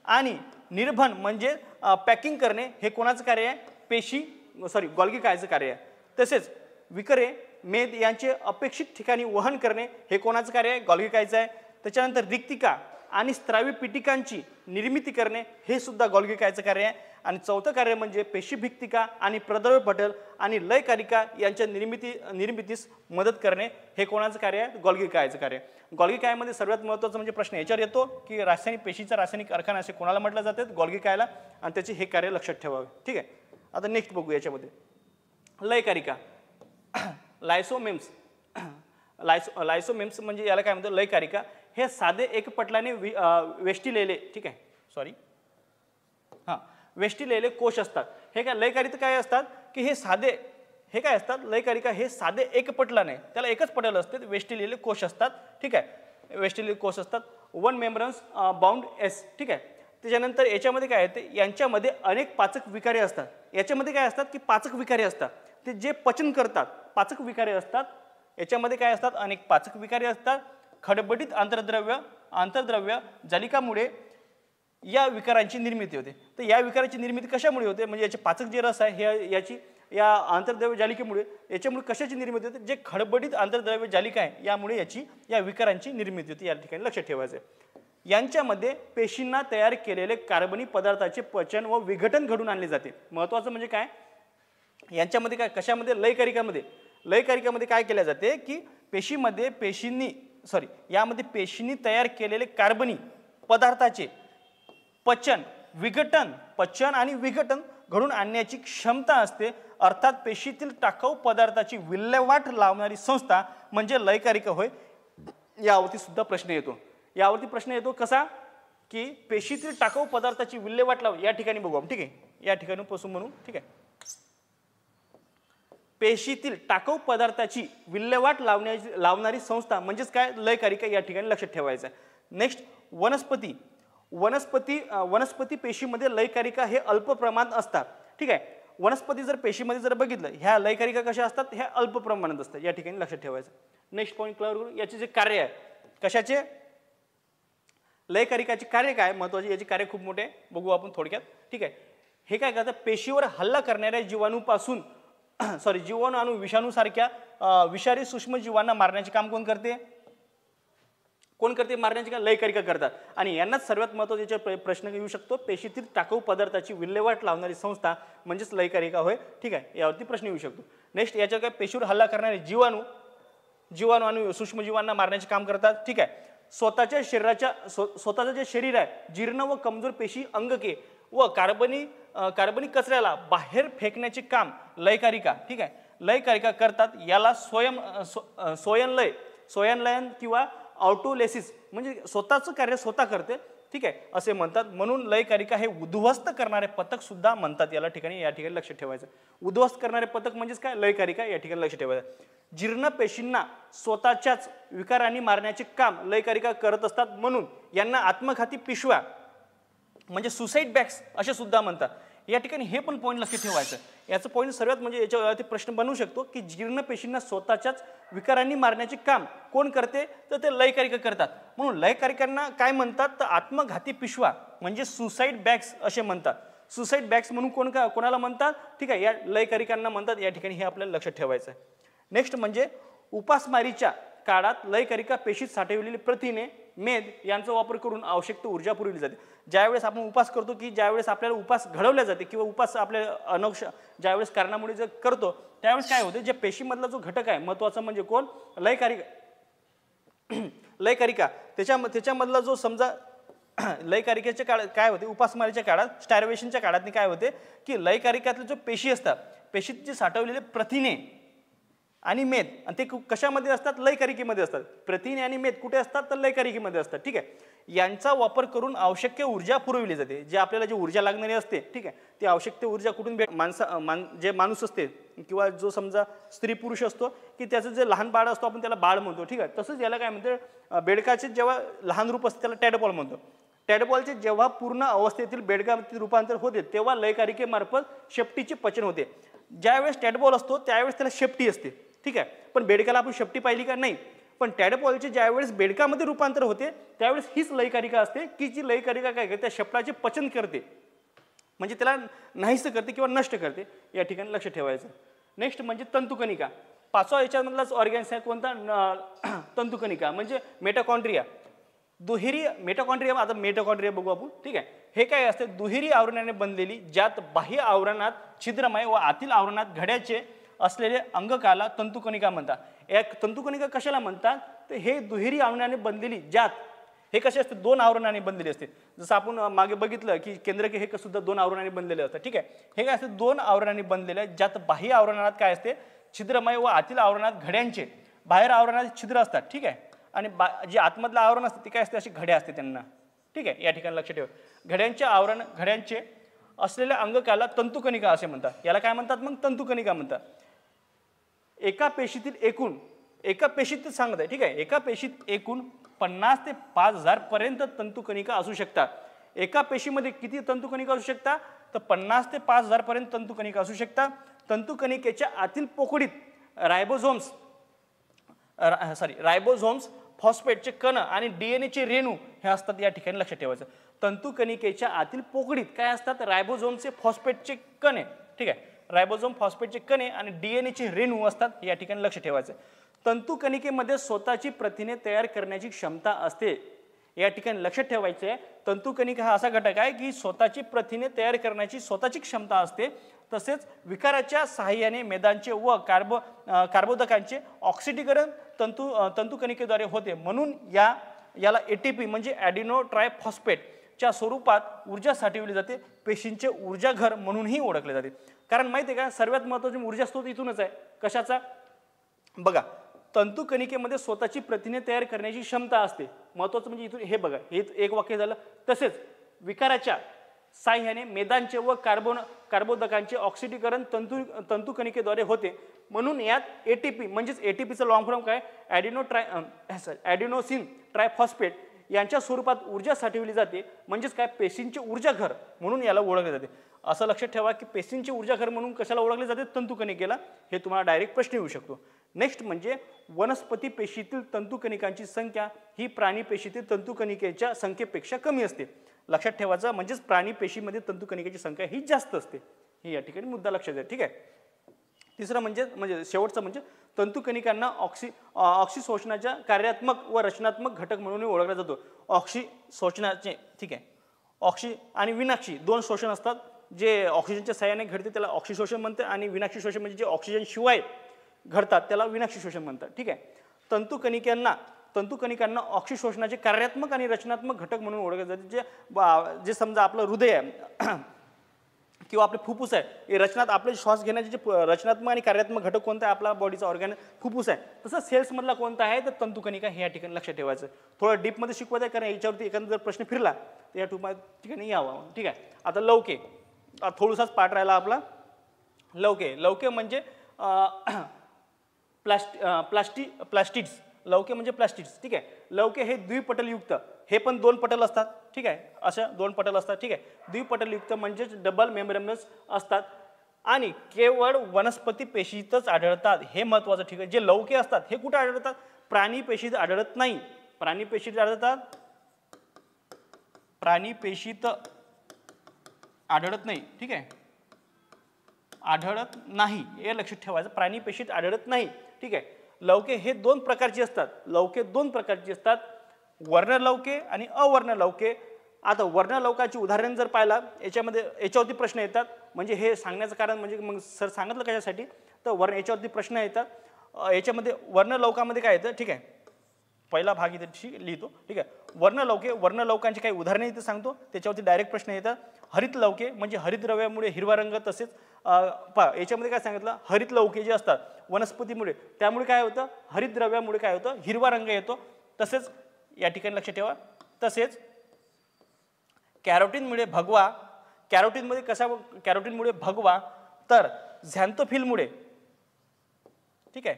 आणि निर्भन म्हणजे पॅकिंग करणे हे कोणाचं कार्य आहे, गोल्गी कायचं कार्य आहे. तसेच विकरे मेद यांचे अपेक्षित ठिकाणी वहन करणे हे कोणाचं कार्य आहे, गोल्गी कायचं आहे. त्याच्यानंतर रिक्तिका आणि स्त्रावी पिटिकांची निर्मिती करणे हे सुद्धा गोल्गी कायचं कार्य आहे. आणि चौथं कार्य म्हणजे पेशीभिक्तिका आणि प्रद्रव्य पटल आणि लयकारिका यांच्या निर्मितीस मदत करणे हे कोणाचं कार्य आहे, गोल्गी कायचं कार्य. गोल्गी कायमध्ये सर्वात महत्त्वाचं म्हणजे प्रश्न याच्यावर येतो की पेशीचा रासायनिक कारखाना असे कोणाला म्हटलं जातात, गोल्गी कायला. आणि त्याचे हे कार्य लक्षात ठेवावे. ठीक आहे. आता नेक्स्ट बघू याच्यामध्ये लयकारिका. लायसोमेम्स म्हणजे याला काय म्हणतो, लयकारिका. हे साधे एकपटलाने वेष्टिलेले, ठीक आहे, वेष्टिलेले कोश असतात. हे काय लयकारिका काय असतात की हे काय असतात, लयकारिका हे साधे एकपटलाने, त्याला एकच पटल असते, वेष्टिलेले कोश असतात. ठीक आहे. वेष्टिलेले कोश असतात. One membranes bound S. ठीक आहे. त्याच्यानंतर याच्यामध्ये काय येते, यांच्यामध्ये अनेक पाचक विकारे असतात. याच्यामध्ये काय असतात की पाचक विकारे असतात, ते जे पचन करतात, पाचक विकारे असतात. याच्यामध्ये काय असतात, अनेक पाचक विकारे असतात. खडबडीत आंतरद्रव्य जालिकामुळे या विकारांची निर्मिती होते. तर या विकाराची निर्मिती कशामुळे होते, म्हणजे याचे पाचक जे रस आहे या आंतरद्रव्य जालिकेमुळे, याच्यामुळे कशाची निर्मिती होते, जे खडबडीत आंतरद्रव्य जालिका आहे यामुळे या विकारांची निर्मिती होते. या ठिकाणी लक्षात ठेवायचं. यांच्यामध्ये पेशींना तयार केलेले कार्बनी पदार्थाचे पचन व विघटन घडून आणले जाते. महत्त्वाचं म्हणजे काय, यांच्यामध्ये काय, कशामध्ये, लयकारिकामध्ये काय केले जाते की यामध्ये पेशींनी तयार केलेले कार्बनी पदार्थाचे पचन आणि विघटन घडून आणण्याची क्षमता असते. अर्थात पेशीतील टाकाऊ पदार्थाची विल्हेवाट लावणारी संस्था म्हणजे लयकारिका होय. यावरती सुद्धा प्रश्न येतो. कसा की पेशीतील टाकाऊ पदार्थाची विल्हेवाट लाव, या ठिकाणी बघू आपण, ठीक आहे, या ठिकाणी पासून म्हणू, ठीक आहे. पेशीतील टाकाऊ पदार्थाची विल्हेवाट लावणारी संस्था म्हणजेच काय, लयकारिका, या ठिकाणी लक्षात ठेवायचं आहे. नेक्स्ट, वनस्पती पेशीमध्ये लयकारिका हे अल्प प्रमाणात असतात. ठीक आहे, वनस्पती जर पेशीमध्ये जर बघितलं, ह्या लयकारिका कशा असतात, ह्या अल्प प्रमाणात असतात, या ठिकाणी लक्षात ठेवायचं. नेक्स्ट पॉईंट क्लिअर करू. याचे जे कार्य आहे, कशाचे, लयकारिकाचे कार्य काय महत्वाचे, याचे कार्य खूप मोठे बघू आपण थोडक्यात. ठीक आहे, हे काय करतात, पेशीवर हल्ला करणाऱ्या जीवाणूपासून जीवाणू आणि विषाणू सारख्या विषारी सूक्ष्म जीवांना मारण्याचे काम कोण करते, मारण्याचे काम लयकारिका करतात. आणि यांनाच सर्वात महत्त्वाचा प्रश्न येऊ शकतो, पेशीतील टाकाऊ पदार्थाची विल्हेवाट लावणारी संस्था म्हणजेच लयकारिका होय. ठीक आहे, यावरती प्रश्न येऊ शकतो. नेक्स्ट, याच्या काय, पेशीवर हल्ला करणारे जीवाणू आणि सूक्ष्म जीवांना मारण्याचे काम करतात. ठीक आहे, स्वतःचं जे शरीर आहे, जीर्ण व कमजोर पेशी, अंगके व कार्बनी कचऱ्याला बाहेर फेकण्याचे काम लयकारिका, ठीक आहे, लयकारिका करतात. याला स्वयंलयन किंवा ऑटोलेसिस म्हणजे स्वतःचं कार्य स्वतः करते, ठीक आहे, असे म्हणतात. म्हणून लयकारिका हे उद्ध्वस्त करणारे पथक सुद्धा म्हणतात. या ठिकाणी लक्षात ठेवायचं. उद्ध्वस्त करणारे पथक म्हणजेच काय, लयकारिका, या ठिकाणी लक्षात ठेवायचं. जीर्ण पेशींना स्वतःच्याच विकारांनी मारण्याचे काम लयकारिका करत असतात. म्हणून यांना आत्मघाती पिशव्या म्हणजे सुसाईड बॅग्स असे सुद्धा म्हणतात. या ठिकाणी हे पण पॉईंट लक्षात ठेवायचं. याचं पॉईंट सर्वात म्हणजे याच्यावरती प्रश्न बनवू शकतो की जीर्ण पेशींना स्वतःच्याच विकारांनी मारण्याचे काम कोण करते, तर ते लयकारिका करतात. म्हणून लयकारिकांना काय म्हणतात, तर आत्मघाती पिशव्या म्हणजे सुसाईड बॅग्स असे म्हणतात. सुसाईड बॅग्स म्हणून कोणाला म्हणतात, ठीक आहे, या लयकारिकांना म्हणतात. या ठिकाणी हे आपल्याला लक्षात ठेवायचं आहे. नेक्स्ट म्हणजे उपासमारीच्या काळात लयकारिका पेशीत साठवलेली प्रथिने, मेद यांचा वापर करून आवश्यक ऊर्जा पुरवली जाते. ज्यावेळेस आपण उपास करतो, की ज्यावेळेस आपल्याला उपास घडवल्या जाते किंवा उपास आपल्या ज्यावेळेस कारणामुळे जर करतो, त्यावेळेस काय होते, जे पेशीमधला जो घटक आहे महत्वाचा म्हणजे कोण, लयकारिका त्याच्यामधला जो समजा लयकारिकेच्या काळात काय होते, उपासमारीच्या काळात, स्टार्वेशनच्या काळात काय होते की लयकारिकातले जो पेशी असतात, पेशीत जे साठवलेले प्रथिने आणि मेद, आणि ते कशामध्ये असतात, लयकारिकेमध्ये असतात. प्रथिने आणि मेद कुठे असतात, तर लयकारिकेमध्ये असतात. ठीक आहे, यांचा वापर करून आवश्यक ऊर्जा पुरवली जाते. जे आपल्याला जी ऊर्जा लागणारी असते, ठीक आहे, ती आवश्यक ऊर्जा कुठून जे माणूस असते किंवा जो समजा स्त्री पुरुष असतो, की त्याचं जे लहान बाळ असतो आपण त्याला बाळ म्हणतो. ठीक आहे, तसंच याला काय म्हणतो, बेडकाचे जेव्हा लहान रूप असते त्याला टॅडपॉल म्हणतो. टॅडपॉलचे जेव्हा पूर्ण अवस्थेतील बेडकामध्ये रूपांतर होते तेव्हा लयकारिकेमार्फत शेपटीचे पचन होते. ज्यावेळेस टॅडपॉल असतो त्यावेळेस त्याला शेपटी असते. ठीक आहे, पण बेडकाला आपण शेपटी पाहिली का, नाही. पण टॅडपॉलचे ज्यावेळेस बेडकामध्ये रूपांतर होते त्यावेळेस हीच लयकारिका असते की जी लयकारिका काय करते, त्या शेपटाचे पचन करते, म्हणजे त्याला नाहीसं करते किंवा नष्ट करते. या ठिकाणी लक्ष ठेवायचं. नेक्स्ट म्हणजे तंतुकणिका. पाचवा याच्यामधलाच ऑर्गॅन्स आहे कोणता, तंतुकणिका म्हणजे मेटोकॉन्ड्रिया. मेटोकॉन्ड्रिया बघू आपण. ठीक आहे, हे काय असते, दुहेरी आवरणाने बनलेली, ज्यात बाह्य आवरणात छिद्रमय व आतील आवरणात घड्याचे असलेले अंगकाला तंतुकणिका म्हणतात. एक तंतुकणिका कशाला म्हणतात, तर हे दुहेरी आवरणाने बनलेली, ज्यात हे कसे असते, दोन आवरणाने बनलेले असते. जसं आपण मागे बघितलं की केंद्रके हे सुद्धा दोन आवरणाने बनलेले असतात. ठीक आहे, हे काय असते, दोन आवरणाने बनलेले आहेत, ज्यात बाह्य आवरणात काय असते, छिद्रमय व आतील आवरणात घड्यांचे, बाहेर आवरणात छिद्र असतात. ठीक आहे, आणि जे आतमधलं आवरण असते ते काय असते, अशी घड्या असते त्यांना. ठीक आहे, या ठिकाणी लक्ष ठेवा. घड्यांचे असलेल्या अंगकाला तंतुकणिका असे म्हणतात. याला काय म्हणतात, मग तंतुकणिका म्हणतात. एका पेशीत सांगत आहे. ठीक आहे, एका पेशीत एकूण 50 ते 5000 पर्यंत तंतुकणिका असू शकतात. एका पेशीमध्ये किती तंतुकणिका असू शकतात, तर 50 ते 5000 पर्यंत तंतुकणिका असू शकतात. तंतुकणिकेच्या आतील पोकळीत रायबोझोम्स, फॉस्फेटचे कण आणि डीएनएचे रेणू हे असतात. या ठिकाणी लक्षात ठेवायचं. तंतुकणिकेच्या आतील पोकळीत काय असतात, रायबोझोमचे फॉस्फेटचे कणे. ठीक आहे, रायबोझोम, फॉस्फेटचे कणे आणि डीएनएचे रेणू असतात. या ठिकाणी लक्ष ठेवायचं. तंतुकणिकेमध्ये स्वतःची प्रथिने तयार करण्याची क्षमता असते. या ठिकाणी लक्षात ठेवायचं आहे, तंतुकणिका हा असा घटक आहे की स्वतःची प्रथिने तयार करण्याची स्वतःची क्षमता असते, तसेच विकाराच्या सहाय्याने मेदांचे व कार्बोदकांचे ऑक्सिडीकरण तंतुकणिकेद्वारे होते, म्हणून याला एटीपी म्हणजे ॲडिनो ट्रायफॉस्फेटच्या स्वरूपात ऊर्जा साठवली जाते, पेशींचे ऊर्जाघर म्हणूनही ओळखले जाते. कारण माहिती आहे का, सर्वात महत्त्वाची ऊर्जा स्रोत इथूनच आहे. कशाचा? बघा, तंतुकणिकेमध्ये स्वतःची प्रथिने तयार करण्याची क्षमता असते. महत्त्वाचं म्हणजे इथून हे बघा, हे एक वाक्य झालं. तसेच विकाराच्या साह्याने मेदांचे व कार्बोदकांचे ऑक्सिडीकरण तंतुकणिकेद्वारे होते, म्हणून यात एटीपी म्हणजेच एटीपीचं लॉंग फॉर्म काय, ॲडिनोसिन ट्रायफॉस्फेट यांच्या स्वरूपात ऊर्जा साठवली जाते, म्हणजेच काय, पेशींचे ऊर्जाघर म्हणून याला ओळखले जाते. असं लक्षात ठेवा की पेशींचे ऊर्जाघर म्हणून कशाला ओळखले जाते, तंतुकणिकेला. हे तुम्हाला डायरेक्ट प्रश्न येऊ शकतो. नेक्स्ट म्हणजे वनस्पती पेशीतील तंतुकणिकांची संख्या ही प्राणी पेशीतील तंतुकणिकेच्या संख्येपेक्षा कमी असते. लक्षात ठेवायचं, म्हणजेच प्राणी पेशीमध्ये तंतुकणिकेची संख्या ही जास्त असते. ही या ठिकाणी मुद्दा लक्षात द्या. ठीक आहे. तिसरं म्हणजे शेवटचं म्हणजे तंतुकणिकांना ऑक्सिशोषणाच्या कार्यात्मक व रचनात्मक घटक म्हणून ओळखला जातो. ऑक्सिशोषणाचे, ठीक आहे, ऑक्सी आणि विनाक्षी दोन शोषण असतात. जे ऑक्सिजनच्या सहाय्याने घडते त्याला ऑक्सिशोषण म्हणते, आणि विनाक्षी शोषण म्हणजे जे ऑक्सिजन शिवाय घडतात त्याला विनाक्षी शोषण म्हणतात. ठीक आहे. तंतुकणिकांना ऑक्सिशोषणाचे कार्यात्मक आणि रचनात्मक घटक म्हणून ओळखले जाते. जे समजा आपलं हृदय आहे किंवा आपले फुफ्फुस आहे, हे रचनात आपले श्वास घेण्याचे जे रचनात्मक आणि कार्यात्मक घटक कोणता आहे, आपला बॉडीचा ऑर्गॅन फुफ्फुस आहे. तसं सेल्समधला कोणता आहे, तर तंतुकणिका. हे या ठिकाणी लक्षात ठेवायचं. थोडं डीपमध्ये शिकवत आहे, कारण याच्यावरती एखादा जर प्रश्न फिरला तर या ठिकाणी यावं. ठीक आहे. आता लवके, थोडासाच पाठ राहिला आपला. लवके म्हणजे प्लास्टिड्स. लवके म्हणजे प्लास्टिड्स. ठीक आहे. लवके हे द्विपटलयुक्त, हे पण दोन पटल असतात. ठीक आहे. अशा दोन पटल असतात. ठीक आहे. द्विपटलयुक्त म्हणजेच डबल मेम्ब्रेनस असतात आणि केवळ वनस्पती पेशीतच आढळतात. हे महत्त्वाचं. ठीक आहे. जे लवके असतात हे कुठे आढळतात, प्राणी पेशीत आढळत नाही. प्राणी पेशीत आढळतात, प्राणी पेशीत आढळत नाही. ठीक आहे. आढळत नाही, हे लक्षात ठेवायचं. प्राणी पेशीत आढळत नाही. ठीक आहे. लवके हे दोन प्रकारची असतात. लवके दोन प्रकारची असतात, वर्णलवके आणि अवर्णलवके. आता वर्णलवकाची उदाहरण जर पाहिला, याच्यावरती प्रश्न येतात. म्हणजे हे सांगण्याचं कारण म्हणजे मग सर सांगितलं कशासाठी, तर याच्यावरती प्रश्न येतात. याच्यामध्ये वर्णलवकामध्ये काय येतं, ठीक आहे, पहिला भाग इथे लिहितो. ठीक आहे. वर्णलवकांची काही उदाहरणे इथे सांगतो, त्याच्यावरती डायरेक्ट प्रश्न येतात. हरितलवके म्हणजे हरितद्रव्यामुळे हिरवा रंग, तसेच याच्यामध्ये काय सांगितलं, हरितलवके जे असतात वनस्पतीमुळे, त्यामुळे काय होतं, हरितद्रव्यामुळे काय होतं, हिरवा रंग येतो. तसेच या ठिकाणी लक्षात ठेवा. तसेच कॅरोटीनमुळे भगवा, कॅरोटीनमुळे भगवा, तर झॅन्थोफिलमुळे, ठीक आहे,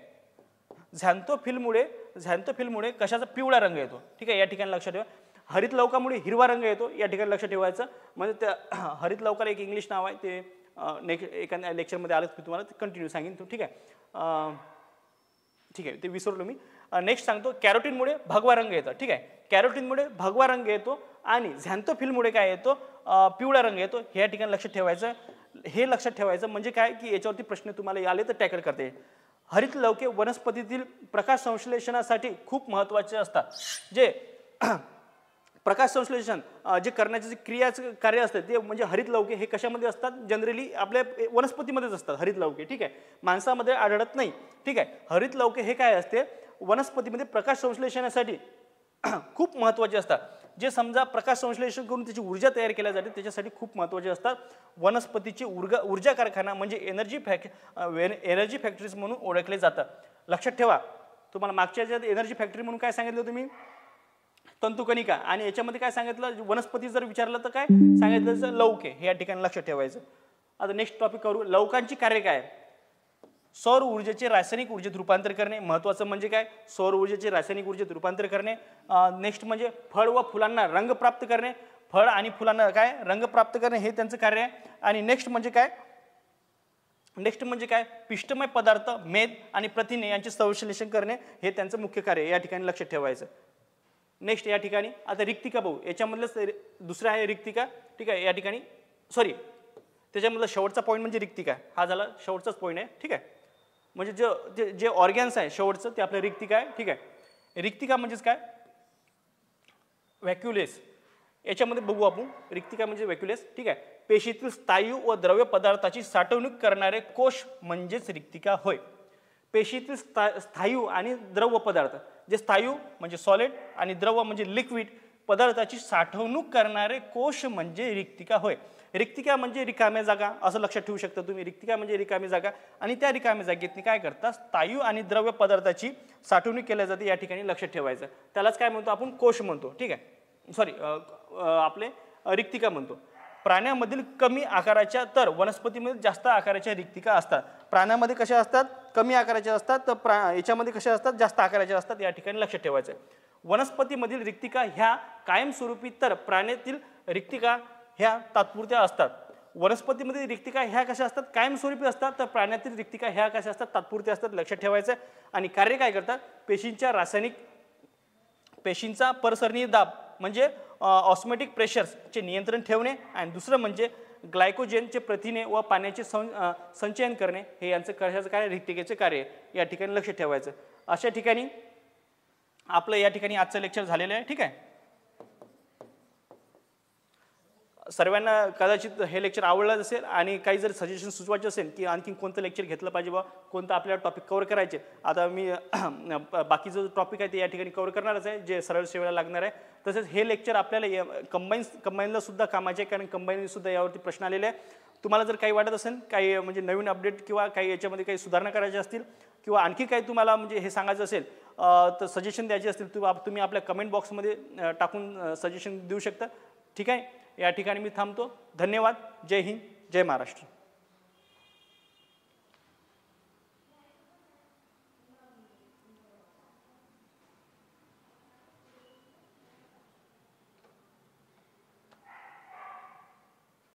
झॅन्थोफिलमुळे कशाचा पिवळा रंग येतो. ठीक आहे. या ठिकाणी लक्षात ठेवा. हरितलवकामुळे हिरवा रंग येतो. या ठिकाणी लक्षात ठेवायचं. म्हणजे त्या हरितलवकाला एक इंग्लिश नाव आहे, ते एखाद्या लेक्चरमध्ये आलं मी तुम्हाला कंटिन्यू सांगेन. ठीक आहे. ठीक आहे, ते विसरलो मी. नेक्स्ट सांगतो. कॅरोटीनमुळे भगवा रंग येतो. ठीक आहे. कॅरोटीनमुळे भगवा रंग येतो आणि झॅन्थोफिलमुळे काय येतो, पिवळा रंग येतो. हे या ठिकाणी लक्षात ठेवायचं. हे लक्षात ठेवायचं म्हणजे काय, की याच्यावरती प्रश्न तुम्हाला आले तर टॅकल करते. हरितलवके वनस्पतीतील प्रकाश संश्लेषणासाठी खूप महत्त्वाचे असतात. जे प्रकाश संश्लेषण जे करण्याचे जे क्रियाचं कार्य असतं ते म्हणजे हरितलवके हे कशामध्ये असतात, जनरली आपल्या वनस्पतीमध्येच असतात हरितलवके. ठीक आहे. माणसामध्ये आढळत नाही. ठीक आहे. हरितलवके हे काय असते, वनस्पतीमध्ये प्रकाश संश्लेषणासाठी खूप महत्त्वाचे असतात. जे समजा प्रकाश संश्लेषण करून त्याची ऊर्जा तयार केली जाते, त्याच्यासाठी खूप महत्त्वाचे असतात. वनस्पतीची ऊर्जा कारखाना म्हणजे एनर्जी फॅक्टरीज म्हणून ओळखले जातात. लक्षात ठेवा. तुम्हाला मागच्या याच्यात एनर्जी फॅक्टरी म्हणून काय सांगितलं तुम्ही, तंतुकणिका, आणि याच्यामध्ये काय सांगितलं, वनस्पती जर विचारलं तर काय सांगितलं, लवके. हे या ठिकाणी लक्षात ठेवायचं. आता नेक्स्ट टॉपिक करू. लवकांची कार्य काय, सौर ऊर्जेचे रासायनिक ऊर्जेत रूपांतर करणे. महत्त्वाचं म्हणजे काय, सौर ऊर्जेचे रासायनिक ऊर्जेत रूपांतर करणे. नेक्स्ट म्हणजे फळ व फुलांना रंग प्राप्त करणे. फळ आणि फुलांना काय रंग प्राप्त करणे हे त्यांचं कार्य आहे. आणि नेक्स्ट म्हणजे काय, पिष्टमय पदार्थ, मेद आणि प्रथिने यांचे संश्लेषण करणे हे त्यांचं मुख्य कार्य आहे. या ठिकाणी लक्षात ठेवायचं. नेक्स्ट या ठिकाणी आता रिक्तिका बघू. याच्यामधलंच दुसरं आहे रिक्तिका. ठीक आहे. या ठिकाणी त्याच्यामधला शेवटचा पॉईंट म्हणजे रिक्तिका. हा झाला शेवटचाच पॉईंट आहे. ठीक आहे. म्हणजे जे ऑर्गॅन्स आहे शेवटचं ते आपलं रिक्तिका आहे. ठीक आहे. रिक्तिका म्हणजेच काय, व्हॅक्युलेस याच्यामध्ये बघू आपण रिक्तिका म्हणजे व्हॅक्युलेस ठीक आहे. पेशीतील स्थायू व द्रव्य पदार्थाची साठवणूक करणारे कोश म्हणजेच रिक्तिका होय. पेशीतील स्थायू आणि द्रव पदार्थ जे स्थायू म्हणजे सॉलिड आणि द्रव म्हणजे लिक्विड पदार्थाची साठवणूक करणारे कोश म्हणजे रिक्तिका होय. रिक्तिका म्हणजे रिकाम्या जागा असं लक्षात ठेवू शकता तुम्ही. रिक्तिका म्हणजे रिकामी जागा आणि त्या रिकाम्या जागेतनी काय करतात स्थायू आणि द्रव्य पदार्थाची साठवणूक केल्या जाते या ठिकाणी लक्षात ठेवायचं. त्यालाच काय म्हणतो आपण कोश म्हणतो ठीक आहे. सॉरी आपले रिक्तिका म्हणतो. प्राण्यामधील कमी आकाराच्या तर वनस्पतीमध्ये जास्त आकाराच्या रिक्तिका असतात. प्राण्यामध्ये कशा असतात कमी आकाराच्या असतात तर याच्यामध्ये कशा असतात जास्त आकाराच्या असतात या ठिकाणी लक्षात ठेवायचं. वनस्पतीमधील रिक्तिका ह्या कायमस्वरूपी तर प्राण्यातील रिक्तिका ह्या तात्पुरत्या असतात. वनस्पतीमध्ये रिक्तिका ह्या कशा असतात कायमस्वरूपी असतात तर प्राण्यातील रिक्तिका ह्या कशा असतात तात्पुरत्या असतात लक्षात ठेवायचं. आणि कार्य काय करतात पेशींचा परसरणीय दाब म्हणजे ऑस्मोटिक प्रेशरचे नियंत्रण ठेवणे आणि दुसरं म्हणजे ग्लायकोजेनचे प्रथिने व पाण्याचे संचयन करणे हे यांचं कशाचं कार्य रिक्तिकेचे कार्य या ठिकाणी लक्ष ठेवायचं. अशा ठिकाणी आपलं या ठिकाणी आजचं लेक्चर झालेलं आहे ठीक आहे. सर्वांना कदाचित हे लेक्चर आवडलं असेल आणि काही जर सजेशन सुचवायचे असेल की आणखी कोणतं लेक्चर घेतलं पाहिजे बा कोणतं आपल्याला टॉपिक कव्हर करायचे. आता मी बाकीचं टॉपिक आहे ते या ठिकाणी कव्हर करणारच आहे जे सरळ सेवेला लागणार आहे. तसेच हे लेक्चर आपल्याला कंबाईनला सुद्धा कामाचे आहे कारण कंबाईनने सुद्धा यावरती प्रश्न आलेले आहे. तुम्हाला जर काही वाटत असेल काही म्हणजे नवीन अपडेट किंवा काही याच्यामध्ये काही सुधारणा करायच्या असतील किंवा आणखी काही तुम्हाला म्हणजे हे सांगायचं असेल तर सजेशन द्यायचे असतील तुम्ही आपल्या कमेंट बॉक्समध्ये टाकून सजेशन देऊ शकता ठीक आहे. या ठिकाणी मी थांबतो. धन्यवाद. जय हिंद जय महाराष्ट्र.